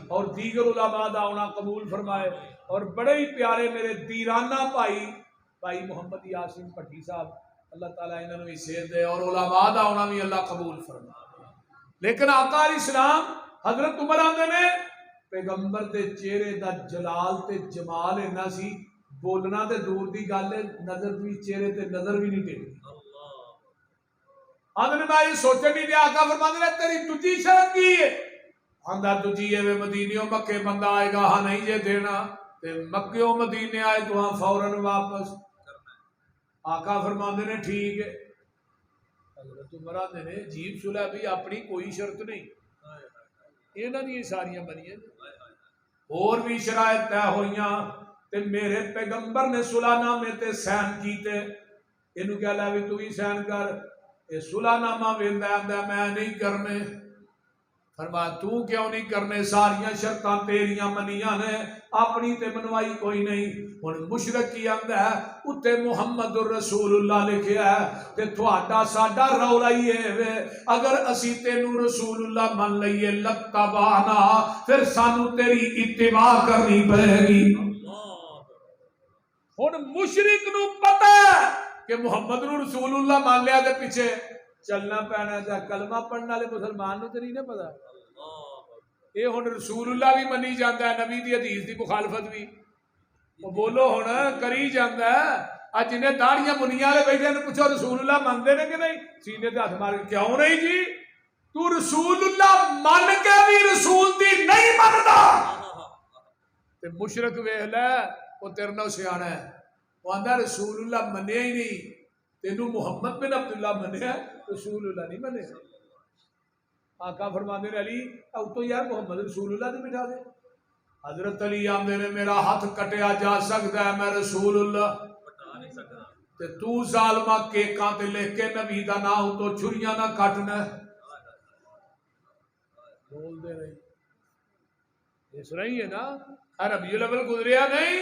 اور دیگر علماء دا آنا قبول فرمائے، اور بڑے ہی پیارے میرے دیرانہ بھائی محمد یاسین پٹھی صاحب، اللہ تعالیٰ انہوں بھی صحت دے اور علماء دا آنا بھی اللہ قبول فرمائے۔ لیکن آقا علیہ السلام حضرت عمر آندے نے پیغمبر دے چہرے دا جلال تے جمال اینا سی، بولنا تے دور دی گل ہے، نظر بھی چہرے تے نظر بھی نہیں ٹیکتی۔ آندے میں یہ سوچن نہیں دیا، آقا فرماندے نے تیری دجی شرط کی ہے؟ آندا دجی ہے مدینیوں مکے بندہ آئے گا ہاں نہیں جے دینا تے مکیوں مدینے آئے تو ہاں فوراً واپس۔ آقا فرماندے نے ٹھیک ہے۔ حضرت عمر آندے نے عجیب صلح بھی اپنی کوئی شرط نہیں، انہاں دی ساریاں بنیاں اور بھی شرائط طے ہوئیاں تے میرے پیغمبر نے صلح نامے تے سین کیتے، انہوں کیا لے بھی تو ہی سین کر، یہ صلح نامہ ویندا آندا میں نہیں کرنے۔ فرمایا تو کیوں نہیں کرنے؟ ساریاں شرطاں تیریاں منیاں نے، اپنی تے منوائی کوئی نہیں۔ ہن مشرک کی آندا ہے اتے محمد رسول اللہ لکھیا ہے تے تھوڑا ساڈا رولا ہی ہے، اگر اسی تینوں رسول اللہ من لئیے لتبعنا، پھر سانو تیری اتباع کرنی پڑے گی۔ ہن مشرک نو پتہ ہے کہ محمد نو رسول اللہ مان لیا دے پیچھے چلنا پینا ہے، کلمہ پڑھنے والے مسلمان نو تے نہیں پتا، یہ ہن رسول اللہ بھی منی جاندا ہے، نبی دی حدیث دی مخالفت بھی بولو ہن کری جاندا ہے۔ اج جنے داڑیاں منیاں والے بیٹھے نے پوچھو رسول اللہ مانتے نے کہ نہیں؟ سینے تے ہاتھ مار کے کیوں نہیں جی؟ تو رسول اللہ من کے بھی رسول دی نہیں مندا تے مشرک ویکھ لے وہ تیرے نال سیاںا ہے، وہ آندا رسول اللہ منیا ہی نہیں، تینوں محمد بن عبداللہ منیا، رسول اللہ نہیں منیا۔ آقا فرماندے نے علی او تو یار محمد رسول اللہ تے بٹھا دے۔ حضرت علی آندے نے میرا ہاتھ کٹیا جا سکتا ہے، میں رسول اللہ تے تو ظالمہ کیکاں تے لکھ کے نبی دا نام تو چھریاں نہ کٹنا بول دے رہی اس رہی ہے نا۔ ربیع الاول گزریا نہیں،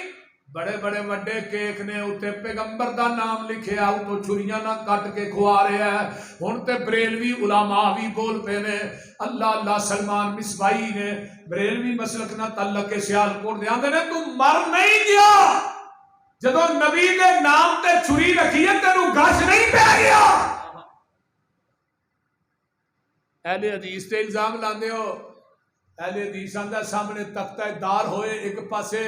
بڑے بڑے وڈے کیک نے اتنے پیغمبر دا نام لکھیا، تو چھریاں نہ کٹ کے کھوا رہا ہے۔ ہن تے بریلوی علماء بھی بول پے نے، اللہ اللہ سلمان مصباحی نے بریلوی مسلک نہ تعلق کے سیالکوٹ دے آندے نے تو مر نہیں گیا، جدو نبی دے نام تے چھری رکھی ہے تینوں گش نہیں پہ گیا۔ اہل حدیث تے الزام لاندے ہو، اہل حدیث آندا سامنے تختہ دار ہوئے، ایک پاسے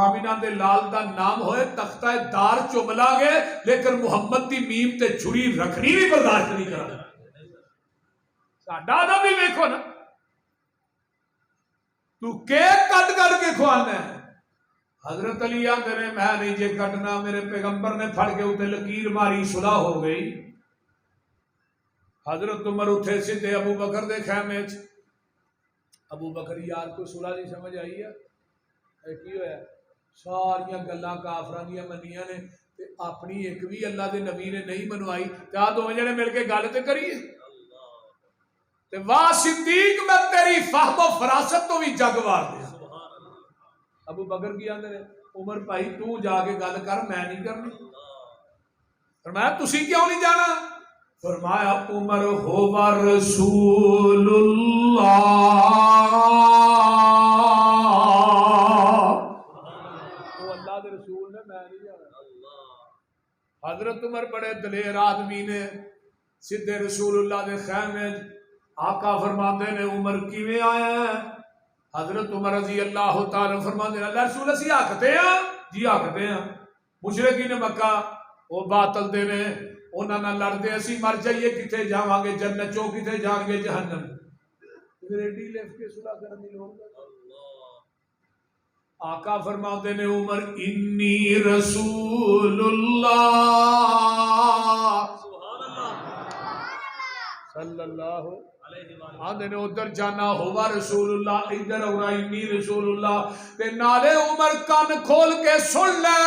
آمینہ دے لال دا نام ہوئے، تختہ دار چملا گے، لیکن محمد دی میم تے چھری رکھنی بھی برداشت نہیں کرا۔ ساڈا آدھا بھی ویکھو نا، تو کیک کٹ کر کے کھوانا ہے۔ حضرت علی آندے نے میں نہیں جے کٹنا، میرے پیغمبر نے پھڑ کے اتنے لکیر ماری، صلح ہو گئی۔ حضرت عمر اٹھے سیدھے ابو بکر دے خیمے چ، ابو بکر یار کو صلح نہیں سمجھ آئی ہے کی ہویا؟ ساریاں گلاں کافراں دیاں منیاں نے تے اپنی ایک بھی اللہ دے نبی نے نہیں منوائی، تے آ دو جنے مل کے گل تے کریے تے واہ صدیق میں تیری فہم و فراست تو بھی جگ وار دیا۔ ابو بکر کی آندے نے عمر بھائی تو جا کے گل کر، میں نہیں کرنی۔ فرمایا تسی کیوں نہیں جانا؟ فرمایا عمر ہوا رسول اللہ، وہ اللہ دے رسول نے، میں نہیں جانا۔ حضرت عمر بڑے دلیر آدمی نے، سیدھے رسول اللہ دے خیمے آقا فرماندے نے عمر کیویں آیا ہے؟ حضرت عمر رضی اللہ تعالی فرماندے نے اللہ رسول اسی آکھتے ہیں، جی آکھتے ہیں مشرکین مکہ وہ باطل دے نے، انہاں نال لڑدے اسی مر جائیے کتے جاواں گے جنت، چوں کتے جان گے جہنم۔ ریڈی لکھ کے صلح کرن دی لوڑ آقا فرماندے نے عمر انی رسول اللہ صلی اللہ آدھے نے ادھر جانا ہوا رسول اللہ ادھر اورائنی رسول اللہ تے نالے عمر کان کھول کے سن لے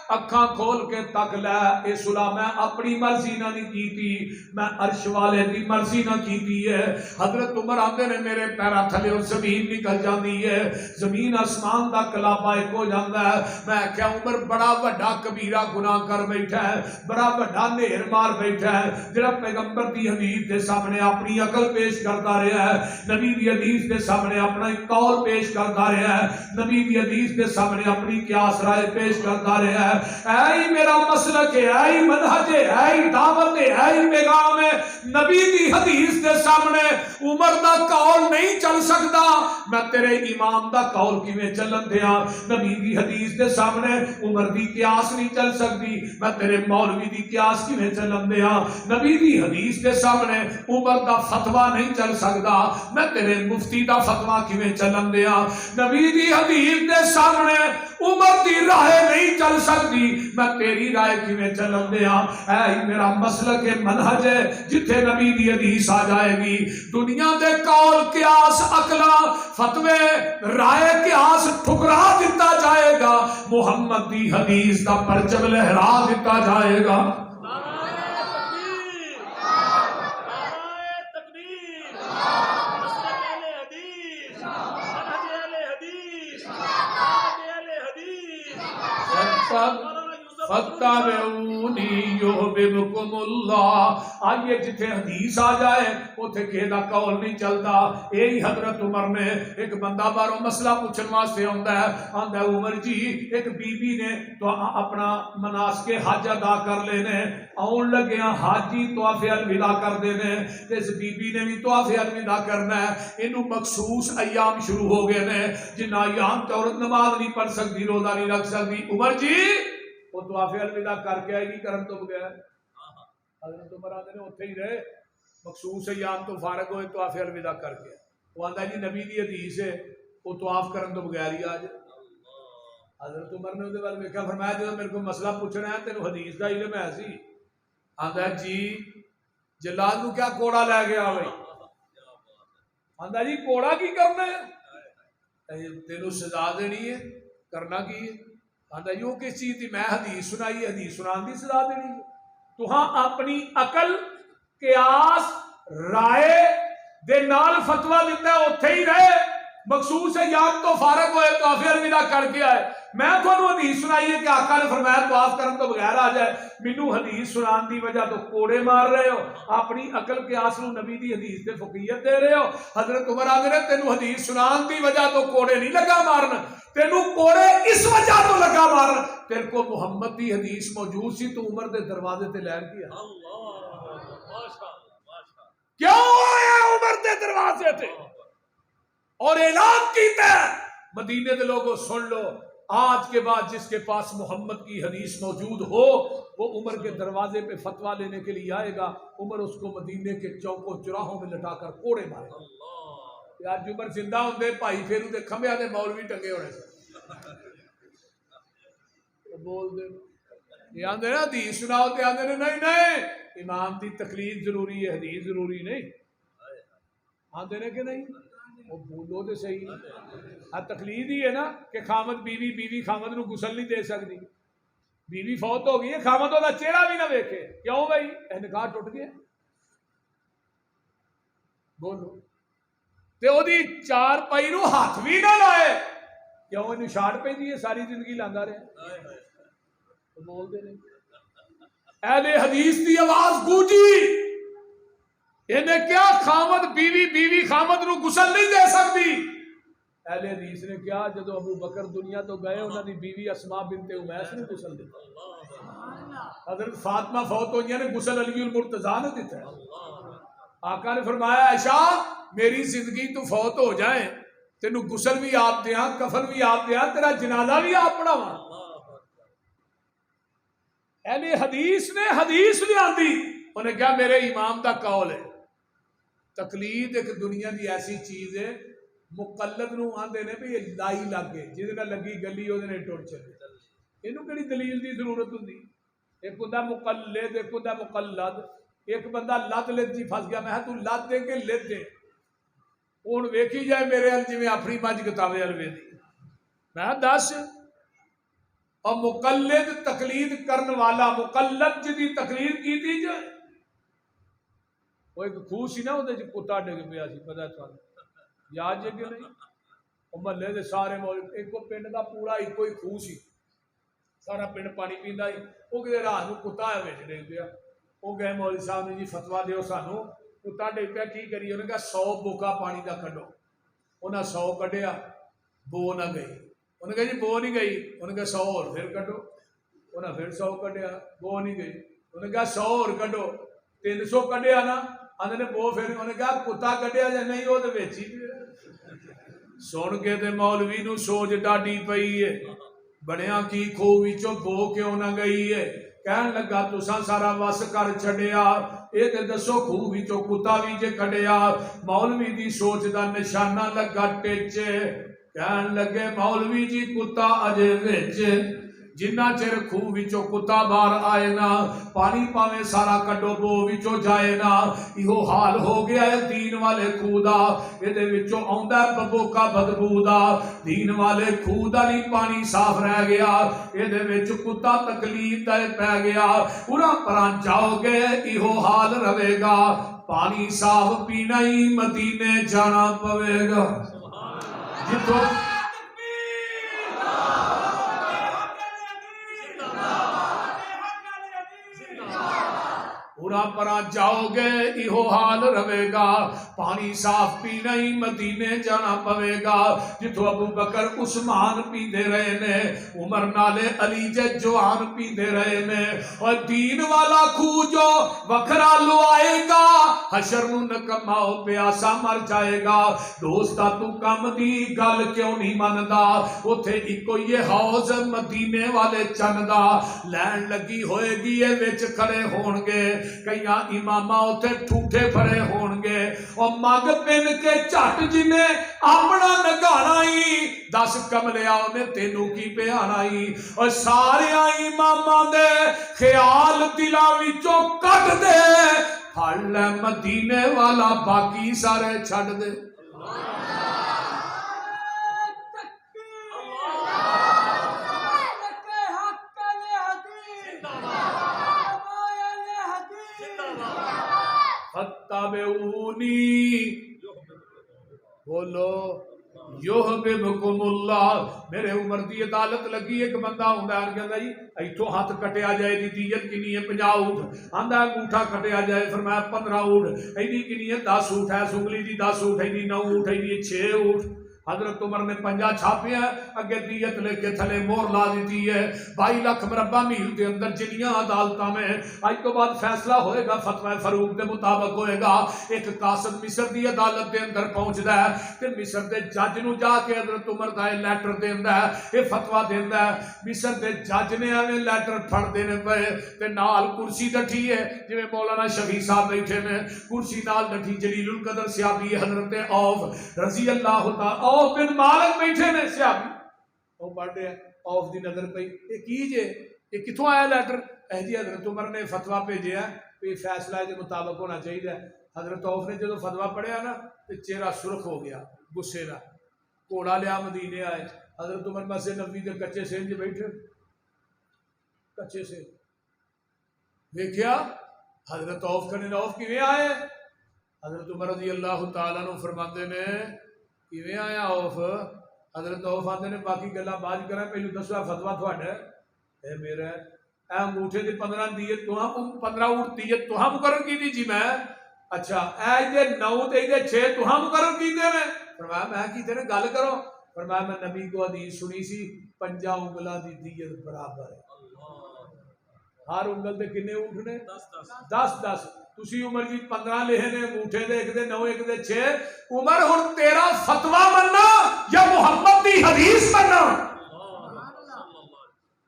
اکھاں کھول کے تک لے اے صلح میں اپنی مرضی نہ نہیں کی تھی میں عرش والے دی مرضی نہ کی تھی ہے حضرت عمر آدھے نے میرے پیرا تھلے اور زمین نکل جاندی ہے زمین آسمان دا کلابہ ایک ہو جاندہ ہے میں کیا عمر بڑا وڈا کبیرہ گناہ کر بیٹھا ہے بڑا وڈا نہر مار بیٹھا ہے جڑا پیغمبر دی حدیث دے سامنے اپنی عقل پیش کرتا رہا ہے نبی دی حدیث دے سامنے اپنا ایک قول پیش کرتا رہا ہے نبی دی حدیث دے سامنے اپنی قیاس رائے پیش کرتا رہا ہے اے میرا مسلک ہے اے منہج ہے اے دعوت ہے اے پیغام ہے نبی دی حدیث دے سامنے عمر دا قول نہیں چل سکتا میں تیرے امام دا قول کیویں چلن دیا نبی دی حدیث دے سامنے عمر دی قیاس نہیں چل سکتی میں تیرے مولوی دی قیاس کیویں چلن دیا نبی دی حدیث دے سامنے عمر دا فتویٰ نہیں چل سکتا میں تیرے مفتی دا فتویٰ کیویں چلن دیا نبی دی حدیث دے سامنے عمر دی رائے نہیں چل سکتی میں تیری رائے کیویں چلن دیا اے میرا مسلک منہج ہے جتھے نبی دی حدیث آ جائے گی دنیا دے قول قیاس عقلا فتوے رائے قیاس ٹھکرا دیتا جائے گا محمد دی حدیث دا پرچم لہرا دیتا جائے گا فَاتَّبِعُونِي يُحْبِبْكُمُ اللَّهُ آئیے جتھے حدیث آ جائے اتھے کہے دا قول نہیں چلتا یہی حضرت عمر نے ایک بندہ باروں مسئلہ پوچھن واسطے آندا ہے عمر جی ایک بی بی نے تو اپنا مناسک حج ادا کر لینے آن لگیاں حاجی طواف الوداع کر دینے اس بی بی نے بھی طواف الوداع کرنا ہے انہوں مخصوص ایام شروع ہو گئے نے جن ایام تے عورت نماز نہیں پڑھ سکتی روزہ نہیں رکھ سکتی عمر جی وہ طواف الوداع کر کے آئے گی کرن تو بغیر حضرت عمر آدھے نے اتھے ہی رہے مخصوص ایام تو فارغ ہوئے طواف الوداع کر کے وہ آدھا جی نبی دی حدیث ہے وہ طواف کرن تو بغیر ہی آج حضرت عمر نے اسے بعد دیکھا فرمایا جو میرے کو مسئلہ پوچھنا ہے تینوں حدیث دا علم ہے سی آدھا جی جلال نو کیا کوڑا لے گیا بھائی آدھا جی کوڑا کی کرنا ہے تینوں سزا دینی ہے کرنا کی ہے آدھا یوں کس چیز تھی میں حدیث سنائی حدیث سنان دی سزا دینی ہے تو ہاں اپنی عقل قیاس رائے دے نال فتویٰ دیتا ہے اتھے ہی رہے مخصوص ایام تو فارغ ہوئے طواف الوداع کر کے آئے میں تھانوں حدیث سنائی ہے کہ آقا نے فرمایا طواف کرن تو بغیر آ جائے مینوں حدیث سنان دی وجہ تو کوڑے مار رہے ہو اپنی عقل قیاس نو نبی دی حدیث تے فقیہت دے رہے ہو حضرت عمر آ گئے تینوں حدیث سنان دی وجہ تو کوڑے نہیں لگا مارنا تینوں کوڑے اس وجہ تو لگا مارنا تیرے کو محمد دی حدیث موجود سی تو عمر دے دروازے تے لین کیا کیوں آیا عمر دے دروازے تے اور اعلان کیتا ہے مدینے دے لوگوں سن لو آج کے بعد جس کے پاس محمد کی حدیث موجود ہو وہ عمر کے دروازے پہ فتویٰ لینے کے لیے آئے گا عمر اس کو مدینے کے چوکوں چراہوں میں لٹا کر کوڑے مارے گا آج عمر زندہ ہوں دے بھائی پھیرو دے کھمبے آدھے مولوی ٹنگے ہونے سے بول دے یہ آندے نا حدیث سناؤ تے آندے نے نہیں امام دی تقلید ضروری ہے حدیث ضروری نہیں آندے نے کہ نہیں وہ بولو دے صحیح تقلید ہی ہے نا کہ خامد بیوی خامد نو غسل نہیں دے سکتی بیوی فوت ہو گئی ہے خامد دا چہرہ بھی نہ دیکھے کیوں بھائی نکاح ٹوٹ گیا بولو تے او دی چار پائی نو ہاتھ بھی نہ لائے کیوں انہوں شاڑ پہ دیئے ساری زندگی لاندا رہے بول دے نہیں اہل حدیث دی آواز گونجی انہیں کیا خامد بیوی خامد نو غسل نہیں دے سکتی اہل حدیث نے کیا جدو ابو بکر دنیا تو گئے انہوں نے بیوی اسماء بنت امیس نے غسل دیتا حضرت فاطمہ فوت ہوئی نے غسل علی المرتضیٰ نے دیتا ہے آقا نے فرمایا عائشہ میری زندگی تو فوت ہو جائیں تینوں غسل بھی آپ دیا کفن بھی آپ دیا تیرا جنازہ بھی آپ پڑھاواں اہل حدیث نے حدیث لے آندی انہیں کیا میرے امام دا قول ہے تقلید ایک دنیا دی ایسی چیز ہے مقلد نو آندے نے بھی لائی لگ گئے جس نے لگی گلی وہ ٹوٹ چلے انہوں کہڑی دلیل دی ضرورت ہوندی ایک ہوندا مقلد ایک ہوندا مقلد ایک بندہ لد لد جی پھنس گیا میں تو لد دے کے لد دے ہوں ویکھی جائے میرے ال جی اپنی مجھ کتابیں ال ویندی میں دس اور مقلد تقلید کرن والا مقلد جی تقلید کی جائے وہ ایک خوہ سی نا وہ کتا ڈگ پیا سی پتا تھوڑا یاد جی کہ نہیں وہ محلے کے سارے ایک پنڈ کا پورا ایک ہی خوہ سی سارا پنڈ پانی پیندا ہی وہ کسی رات کو کتا بچ ڈگ پیا وہ گئے مولوی صاحب نے جی فتوا دیو سانو کتا ڈگ پیا کی کریے انہیں کہا 100 بوکا پانی کا کڈو انہیں 100 کڈیا بو نہ گئی انہیں کہا جی بو نہیں گئی انہیں کہا 100 اور پھر کڈو انہیں پھر 100 کڈیا بو نہیں گئی انہیں کہا 100 اور کڈو 300 کڈیا نا انہیں بو پھر انہیں کہا کتا کڈیا یا نہیں وہ تو ویچی سن کے تے مولوی نو سوچ ڈاڈی پئی ہے بنیا کی خوہ وچوں بو کیوں نہ گئی ہے کہن لگا تساں سارا وس کر چھڈیا اے تے دسو خوہ وچوں کتا وی جے کڈیا مولوی دی سوچ دا نشانہ لگا ٹچے کہن لگے مولوی جی کتا اجے وچ جنہ چر خوہ وچوں کتا باہر آئے نا پانی پاویں سارا کڈو بو وچوں جائے نا ایہو حال ہو گیا ہے دین والے خوہ دا ایدے وچوں آوندا ہے ببوکا بدبو دا دین والے خوہ دا نہیں پانی صاف رہ گیا ایدے وچ کتا تکلیف دا پہ گیا پورا پران جاؤ گے ایہو حال رہے گا پانی صاف پینا ہی مدینے جانا پوے گا جتوں پورا پرا جاؤ گے ایہو حال رہے گا پانی صاف پینا ہی مدینے جانا پوے گا جتو ابو بکر عثمان پیندے رہے نے عمر نالے علی جوان پیندے رہے نے اور دین والا خوہ جو وکھرا لو آئے گا حشر نو نکماؤ پیاسا مر جائے گا دوستا تو کم دی گل کیوں نہیں مندا اتھے ایکو یہ حوض مدینے والے چندا لین لگی ہوئے گی یہ وچ کھڑے ہون گے کئیاں امامہ اتھے ٹھوٹے پھڑے ہون گے اور مگ پن کے چٹ جنہیں اپنا نگانا ہی 10 کملے آنے تینوں کی پہ آنا ہی اور سارے امامہ دے خیال دلاوی چو کٹ دے پھڑ لے مدینے والا باقی سارے چھڑ دے فتبعونی بولو یحببکم اللہ میرے عمر دی عدالت لگی ایک بندہ ہوندا ہے کہندا جی ایتھوں ہاتھ کٹیا جائے دی دیت کنی ہے 50 اونٹ آندا انگوٹھا کٹیا جائے فرمایا 15 اونٹ ایدی کنی ہے 10 اونٹ ہے سنگلی دی 10 اونٹ ایدی 9 اونٹ ایدی 6 اونٹ حضرت عمر نے 50 چھاپے ہیں اگے دیت لے کے تھلے مور لا دیتی ہے 22 لاکھ مربع میل دے اندر جنیاں عدالتاں میں آج تو بعد فیصلہ ہوئے گا فتوی فاروق دے مطابق ہوئے گا ایک قاصد مصر دی عدالت دے اندر پہنچدا ہے تے مصر دے جج نو جا کے حضرت عمر دا لیٹر دیندا ہے اے فتوی دیندا ہے مصر دے جج نے ایویں لیٹر پھڑ دینے پئے تے نال کرسی ڈٹھی ہے جویں مولانا شفیع صاحب بیٹھے نے کرسی نال ڈٹھی جلیل القدر صحابی حضرت عوف رضی اللہ تعالی عوف بن مالک بیٹھے نے صحابی وہ پڑھ رہے ہیں عوف دی نظر پئی اے کی جے یہ کتھوں آیا لیٹر اے جی حضرت عمر نے فتوی بھیجیا کہ فیصلہ کے مطابق ہونا چاہیے حضرت عوف نے جدو فتوی پڑھیا نا تو چہرہ سرخ ہو گیا غصے دا گھوڑا لیا مدینے آئے حضرت عمر مسجد نبوی دے کچے سینج بیٹھے کچے سے دیکھیا حضرت عوف کنے عوف کیویں آئے حضرت عمر رضی اللہ تعالیٰ عنہ فرماتے نے کیویں آیا عوف حضرت عوف آندے نے باقی گلاں بعد کرا پہلو دسو فتوی تہاڈا اے میرا اے انگوٹھے دی 15 دیت تو 15 اونٹ دیت تو مقرر کی دی جی میں اچھا اے دے 9 تے دے 6 تو مقرر کیتے نے فرمایا میں کیتے نے گل کرو فرمایا میں نبی کو حدیث سنی سی 5 انگلاں دی دیت برابر ہے ہر انگل دے کنے اونٹ نے 10 تسی عمر جی 15 لے نے انگوٹھے دے 1 دے 9 1 دے 6 عمر ہن تیرا فتوی مننا یا محمد دی حدیث مننا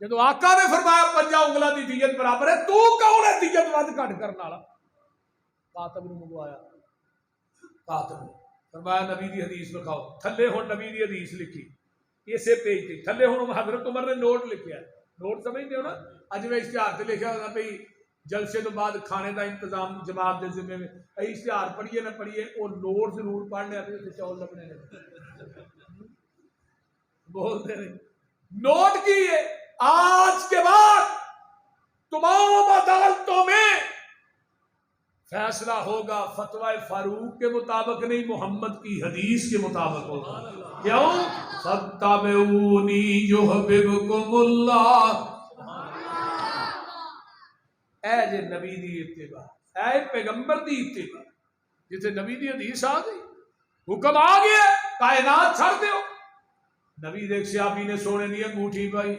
جدو آقا نے فرمایا 5 انگلاں دی دیت برابر ہے تو کون ہے دیت ود گھٹ کرن والا کاتب نے منگوایا کاتب نے فرمایا نبی دی حدیث لکھاؤ تھلے ہن نبی دی حدیث لکھی اسے پیج تے تھلے ہن حضرت عمر نے نوٹ لکھیا نوٹ سمجھتے ہو نا اج میں اشتہار تے لکھیا ہونا بھئی جلسے تو بعد کھانے کا انتظام جماعت کے ذمے میں اشتہار پڑھیے نہ پڑھیے وہ نوٹ ضرور پڑھ لیا چول لبنے بولتے نہیں نوٹ کیے آج کے بعد تمام عدالتوں میں فیصلہ ہوگا فتوی فاروق کے مطابق نہیں محمد کی حدیث کے مطابق ہوگا کیوں فاتبعونی یحببکم اللہ اے جے نبی دی اتباع اے پیغمبر دی اتباع جیسے نبی دی حدیث آ گئی حکم آ گیا کائنات چھڑ دیو نبی دیکھ صحابی نے سونے دی انگوٹھی پائی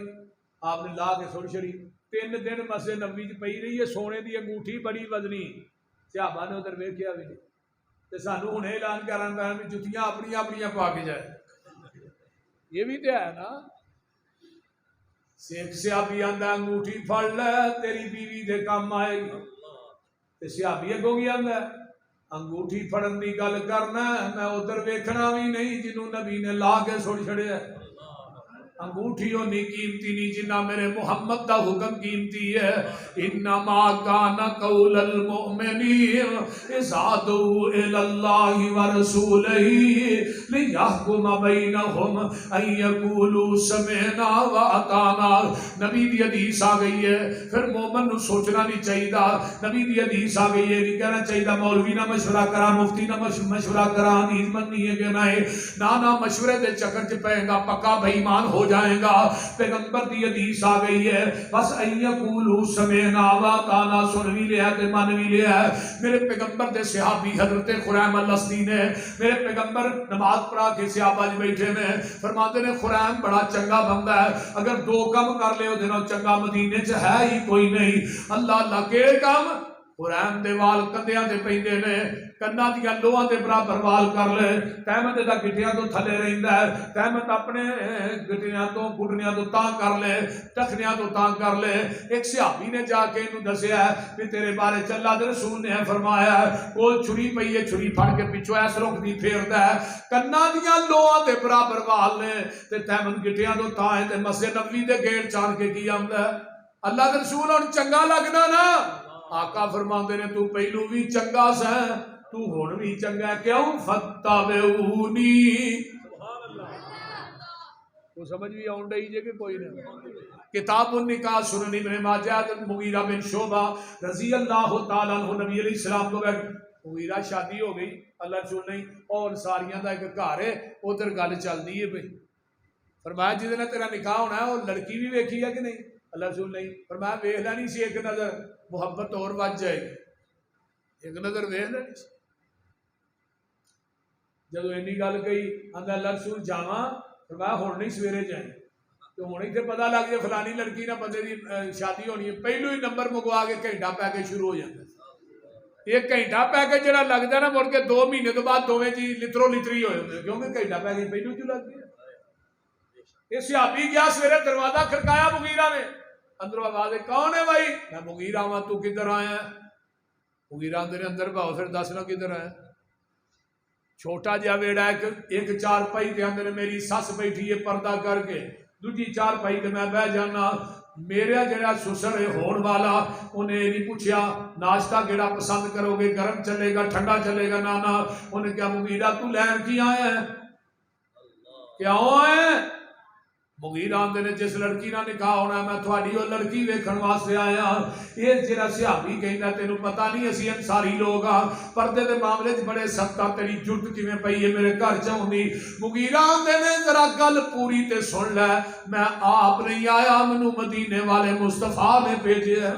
آپ نے لا کے سن چھڑی 3 دن مسجد نبوی چ پئی رہی ہے سونے دی انگوٹھی بڑی وزنی صحابہ نے ادھر ویکھیا بھی نہیں تے سانو ہن اعلان کرن پہ بھی جتیاں اپنی اپنی پا کے جائے یہ بھی تے ہے نا سیک صحابی آندا انگوٹھی پھڑ لے تیری بیوی دے کام آئے گی تے صحابی اگوں کی آندا انگوٹھی پھڑن دی گل کرنا میں ادھر ویکھنا بھی نہیں جنوں نبی نے لا کے سن چھڑیا انگوٹھی ہونی قیمتی نہیں جنہ میرے محمد دا حکم قیمتی ہے انما کان قول المؤمنین اذا دعوا الی اللہ ورسولہ لیحکم بینہم ان یقولوا سمعنا واطعنا نبی دی حدیث آ گئی ہے پھر مومن نو سوچنا نہیں چاہیے نبی دی حدیث آ گئی ہے نہیں کہنا چاہیے مولوی نہ مشورہ کرا مفتی نہ مشورہ کرا حدیث مننی ہے کہ نہیں نہ مشورے دے چکر چ پے گا پکا بے ایمان ہو جائے گا پیغمبر دی حدیث آ گئی ہے بس ان یقولوا سمعنا واطعنا سن بھی لیا تے من بھی لیا میرے پیغمبر دے صحابی حضرت خریم الاسدی نے میرے پیغمبر نماز پڑھا کے صحابہ جی بیٹھے نے فرماتے نے خریم بڑا چنگا بندہ ہے اگر 2 کم کر لے دے نال چنگا مدینے چ ہے ہی کوئی نہیں اللہ اللہ کے کام خریم دے وال کندیاں دے پیندے نے کنا دیاں لوہاں دے برابر وال کر لے قیامت دا گٹیاں تو تھلے رہندا ہے قیامت اپنے گٹیاں تو گھٹنیاں تو تاں کر لے ٹخنیاں تو تاں کر لے ایک صحابی نے جا کے انہوں دسیا ہے کہ تیرے بارے چ اللہ دے رسول نے فرمایا ہے کول چھری پئی ہے چھری پھڑ کے پیچھے ایس روک دی پھیردا ہے کنا دیاں لوہاں دے برابر وال نے تے قیامت گٹیاں تو تاں ہے تے مسجد نبوی دے گیٹ چان کے کی آندا ہے اللہ دے رسول ہن چنگا لگنا نا آقا فرماندے نے تو پہلو بھی چنگا سا تو ہن بھی چنگا کیوں فتبعونی تو سمجھ بھی آن رہی جے کہ کوئی نہیں کتاب النکاح سنن ابن ماجہ مغیرہ بن شعبہ رضی اللہ تعالیٰ عنہ نبی علیہ السلام کو مغیرہ شادی ہو گئی اللہ رسول نہیں اور ساریاں دا ایک گھر ہے ادھر گل چلدی ہے بھئی فرمایا جس نے تیرا نکاح ہونا ہے وہ لڑکی بھی ویکھی ہے کہ نہیں اللہ رسول نہیں فرمایا ویکھ لینی سی ایک نظر محبت اور بچ جائے گی ایک نظر ویکھ لینی سی جدو اینی گل کہی آندا اللہ رسول جاواں فرمایا ہن نہیں سویرے جائیں تو ہن اتنے پتہ لگ جائے فلانی لڑکی نہ بندے دی شادی ہونی ہے پہلو ہی نمبر منگوا کے گھنٹہ پیکج شروع ہو جاتا ہے ایک گھنٹہ پیکج جڑا لگتا ہے نا مڑ کے 2 مہینے تو بعد دوویں جی لترو لتری ہو جاتے کیونکہ گھنٹہ پیکج پہلو کیوں لگ گیا یہ صحابی گیا سویرے دروازہ کھڑکایا مغیرہ نے اندروں آواز ہے کون ہے بھائی میں مغیرہ ہوں تو کدھر آیا ہے مغیرہ اندر باؤ پھر دسنا کدھر آیا چھوٹا جہا ویڑا ہے کہ ایک 4 پائی کے اندر میری سس بیٹھی ہے پردہ کر کے دوجی 4 پائی تے میں بہ جانا میرا جڑا سسر ہے ہون والا انہیں نہیں پوچھیا ناشتہ کیڑا پسند کرو گے گرم چلے گا ٹھنڈا چلے گا نانا انہیں کیا مغیرہ تو لین کی آیا ہے کیا آیا ہے مغیرہ آندے نے جس لڑکی نہ نکاح ہونا ہے میں تھوڑی وہ لڑکی ویکھن واسطے آیا یہ جڑا صحابی کہندا تینوں پتہ نہیں اسی انصاری لوگ ہاں پردے دے معاملے وچ بڑے سخت آ تیری جرت کیویں پئی ہے میرے گھر چ ہوندی مغیرہ آندے نے ذرا گل پوری تے سن لے میں آپ نہیں آیا مینوں مدینے والے مصطفیٰ نے بھیجیا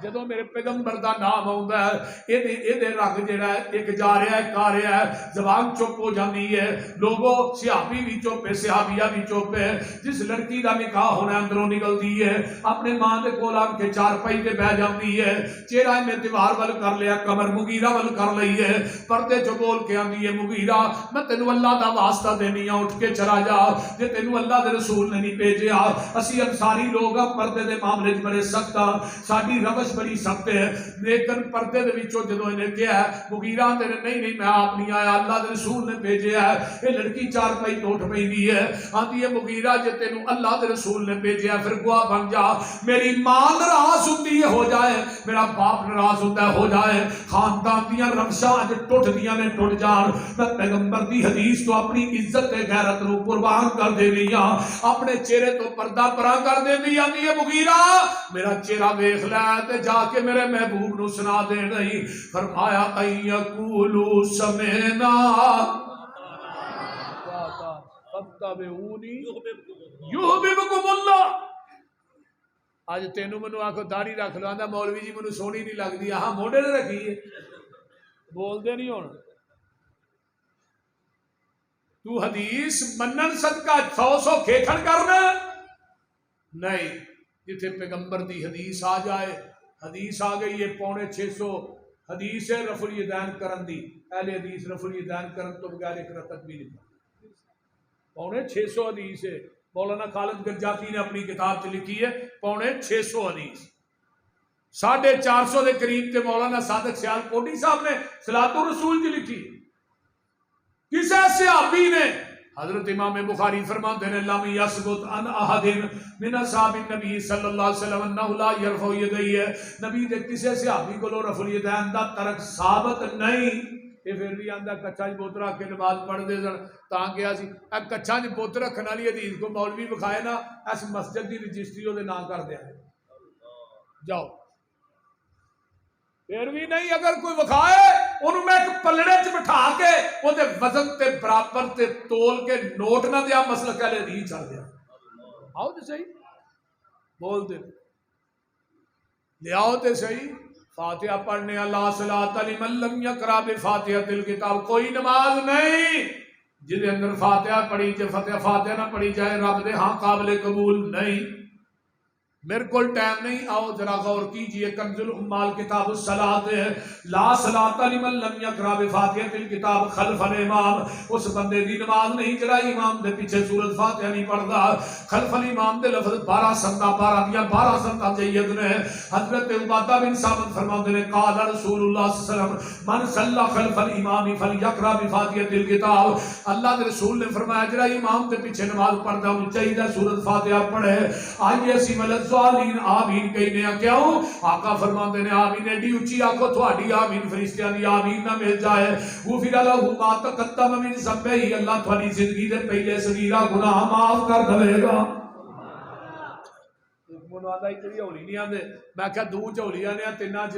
جدو میرے پیغمبر دا نام آندا ہے یہ رنگ جڑا ہے ایک جا رہا ہے ایک آ رہا ہے زبان چپ ہو جاتی ہے لوگوں صحابی بھی چپ ہے صحابیہ بھی چپ ہے جس لڑکی دا نکاح ہونا اندروں نکلتی ہے اپنے ماں دے کول آ کے 4 پائی تے بہ جاتی ہے چہرہ میں دیوار ول کر لیا کمر مغیرہ ول کر لئی ہے پردے چ بول کے آندی ہے مغیرہ میں تینوں اللہ دا واسطہ دینی ہاں اٹھ کے چلا جا جے تینوں اللہ دے رسول نے نہیں بھیجیا اسی انصاری لوگ پردے دے معاملے وچ بڑے سخت ہاں ساڈی روش خواہش بڑی سخت ہے، لیکن پردے دے وچوں جدوں انہیں کہا مغیرہ آندے نے نہیں میں آپ نہیں آیا، اللہ دے رسول نے بھیجیا ہے۔ یہ لڑکی چار پائی تو اٹھ پئی ہے، آندی ہے مغیرہ جے تینوں اللہ دے رسول نے بھیجیا پھر گواہ بن جا، میری ماں ناراض ہوتی ہے ہو جائے، میرا باپ ناراض ہوتا ہے ہو جائے، خاندان دیاں رمشاں اج ٹوٹ دیاں نے ٹوٹ جان، میں پیغمبر دی حدیث تو اپنی عزت تے غیرت نو قربان کر دینی ہاں، اپنے چہرے تو پردہ پراں کر دینی آندی ہے مغیرہ میرا چہرہ ویکھ لے تے جا کے میرے محبوب نو سنا دے نہیں، فرمایا ان یقولوا سمعنا فاتبعونی یحببکم اللہ۔ آج تینوں منو آکھو داڑھی رکھ لو، آندا مولوی جی منو سونی نہیں لگدی، ہاں موڈے نے رکھی ہے، بول دے نہیں ہون۔ تو حدیث منن صدقہ 100 کھیکھن کرنا نہیں، جتھے پیغمبر دی حدیث آ جائے، حدیث آ گئی ہے 650 حدیث ہے رفع الیدین کرن دی، اہل حدیث رفع الیدین کرن تو بغیر ایک رکعت بھی نہیں پڑھتے، 650 حدیث ہے، مولانا خالد گرجاتی نے اپنی کتاب چ لکھی ہے 650 حدیث، 450 دے قریب تے مولانا صادق سیال کوٹی صاحب نے صلاۃ الرسول چ لکھی، کسے صحابی نے حضرت امام بخاری فرماتے ہیں لم یثبت عن احد من اصحاب النبی صلی اللہ علیہ وسلم انه لا يرفع یدیہ، نبی دے کسے صحابی کو رفع الیدین دا ترک ثابت نہیں، یہ پھر بھی آندا کچھا بوت رکھ کے نماز پڑھ دے سن تاں گیا سی، اے کچھا بوت رکھن والی حدیث کو مولوی بکھائے نا اس مسجد دی رجسٹری او دے نام کر دیا جاؤ، پھر بھی نہیں، اگر کوئی وکھائے انہوں میں ایک پلڑے چ بٹھا کے وہ دے وزن تے برابر تے تول کے نوٹ نہ دیا مسئلہ کہلے نہیں چڑھ دیا، آؤ تے صحیح بول دے لے آؤ تے صحیح، فاتحہ پڑھنے لا صلاۃ لمن لم یقرأ بفاتحۃ الکتاب، کوئی نماز نہیں جس کے اندر فاتحہ پڑھی جائے فاتحہ نہ پڑھی جائے رب دے ہاں قابل قبول نہیں۔ میرے کو ٹائم نہیں، آؤ ذرا غور کیجئے کنز الامال کتاب الصلاۃ ہے، لا صلاۃ لمن لم یقرأ بفاتحۃ الکتاب خلف الامام، اس بندے دی نماز نہیں جڑا امام دے پیچھے سورۃ فاتحہ نہیں پڑھدا، خلف الامام دے لفظ 12 سنتا 12 دیا 12 سنتا جید نے، حضرت عبادہ بن صامت فرماتے ہیں قال رسول اللہ صلی اللہ علیہ وسلم من صلی خلف الامام فلیقرأ بفاتحۃ الکتاب، اللہ دے رسول نے فرمایا جڑا امام دے پیچھے نماز پڑھدا انہوں چاہیے سورۃ فاتحہ پڑھے، آئیے سی ملت سوالین آمین کہنے ہیں کیوں؟ آقا فرماتے ہیں آمین ایڈی اچھی آنکھو تھوڑی آمین فرشتیاں دی آمین نہ مل جائے، غفر لہ ما تقدم من ذنبہ، اللہ تھوڑی زندگی دے پہلے صغیرہ گناہ معاف کر دے گا۔ منو آدھا اتنی ہولی نہیں آندے، میں کہا دو چولی آنے ہیں تینہ چ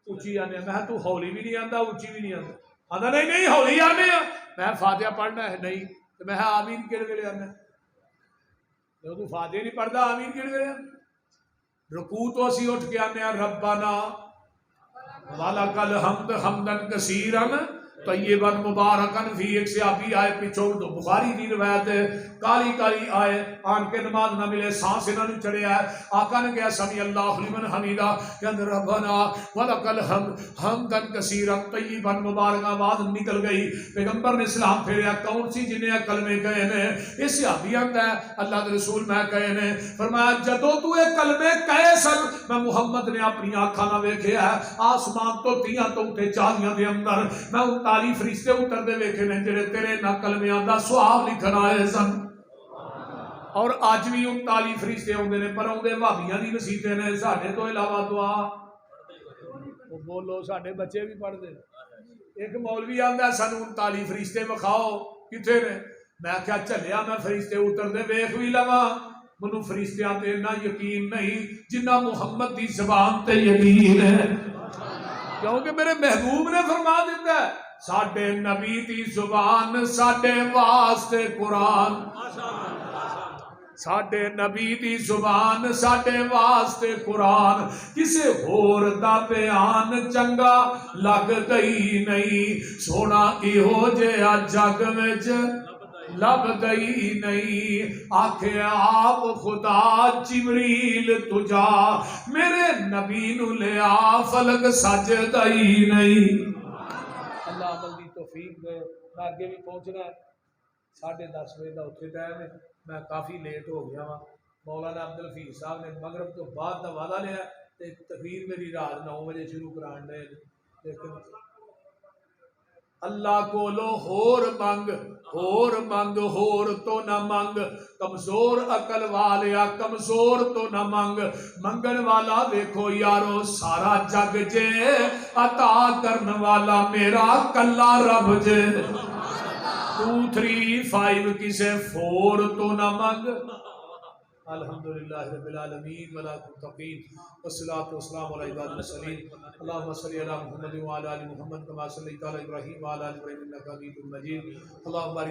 اچھی آنے ہیں، میں تو ہولی بھی نہیں آندہ اچھی بھی نہیں آندہ، آدھا نہیں ہولی آنے ہیں، میں فاتحہ پڑھنا ہے نہیں، میں آمین کہڑے ویلے آنا ہے، جو تو فاتحہ نہیں پڑھتا آمین کہڑے ویلے آنا، رکوع تو اسی اٹھ کے آنے ہیں ربنا وَلَكَ الْحَمْدُ حَمْدًا كَثِيرًا طیبا مبارکن فی، ایک صحابی آئے پیچھو تو بخاری دی روایت ہے، کالی کالی آئے آن کے نماز نہ ملے سانس انہوں نے چڑھے آئے، آقا نے کہا سمی اللہ لمن حمیدہ کہ اندر ربنا وَلَكَ الْحَمْدُ حَمْدًا كَثِيرًا طیبا مبارکن، آواز نکل گئی، پیغمبر نے سلام پھیریا کون سی جنہیں کلمے کہے نے، اس صحابی آندا ہے اللہ کے رسول میں کہے نے، فرمایا جدو تو ایک کلمے کہے سن میں محمد نے اپنی آنکھاں نہ ویکھے ہے، آسمان تو تیاں تو اٹھے چالیاں دے اندر میں ان تالی فرشتے اتر دے ویکھے نے جڑے تیرے نہ کلمیاں دا سواب لکھن آئے سن، اور آج بھی ان تالی فرشتے ہوندے نے پر ہوندے بھابیاں دی نصیحتیں نے ساڈے تو علاوہ دعا وہ بولو ساڈے بچے بھی پڑھ دے، ایک مولوی آندا سانو ان تالی فرشتے وکھاؤ کتھے نے، میں کیا چلیا میں فرشتے اتر دے ویکھ وی لواں، منو فرشتیاں تے اتنا یقین نہیں جنہ محمد دی زبان تے یقین ہے، کیونکہ میرے محبوب نے فرما دیتا ہے ساڈے نبی دی زبان ساڈے واسطے قرآن، ساڈے نبی دی زبان ساڈے واسطے قرآن، کسے ہور دا بیان چنگا لگدا ہی نہیں، سونا ایہو جہا جگ وچ لبدا ہی نہیں، آکھے آپ خدا جبریل تجا میرے نبی نو لیا فلک سجدا ہی نہیں۔ اللہ عمل دی توفیق دے، میں آگے بھی پہنچنا ہے، 10:30 بجے دا اتنے ٹائم ہے، میں کافی لیٹ ہو گیا ہاں، مولانا عبدالحفیظ صاحب نے مغرب تو بعد دا وعدہ لیا تقریر میری رات 9 بجے شروع کران دے لیکن اللہ کولو ہور منگ ہور تو نہ منگ کمزور عقل والیا کمزور تو نہ منگ منگن والا ویکھو یارو سارا جگ جے عطا کرن والا میرا کلا رب جے 2 3 5 کسے 4 تو نہ منگ الحمدللہ رب العالمین ولا تقین والصلاة والسلام علی عباد المرسلین اللہم صلی علی محمد وعلی آل محمد کما صلیت علی ابراہیم وعلی آل ابراہیم انک حمید مجید اللہم بارک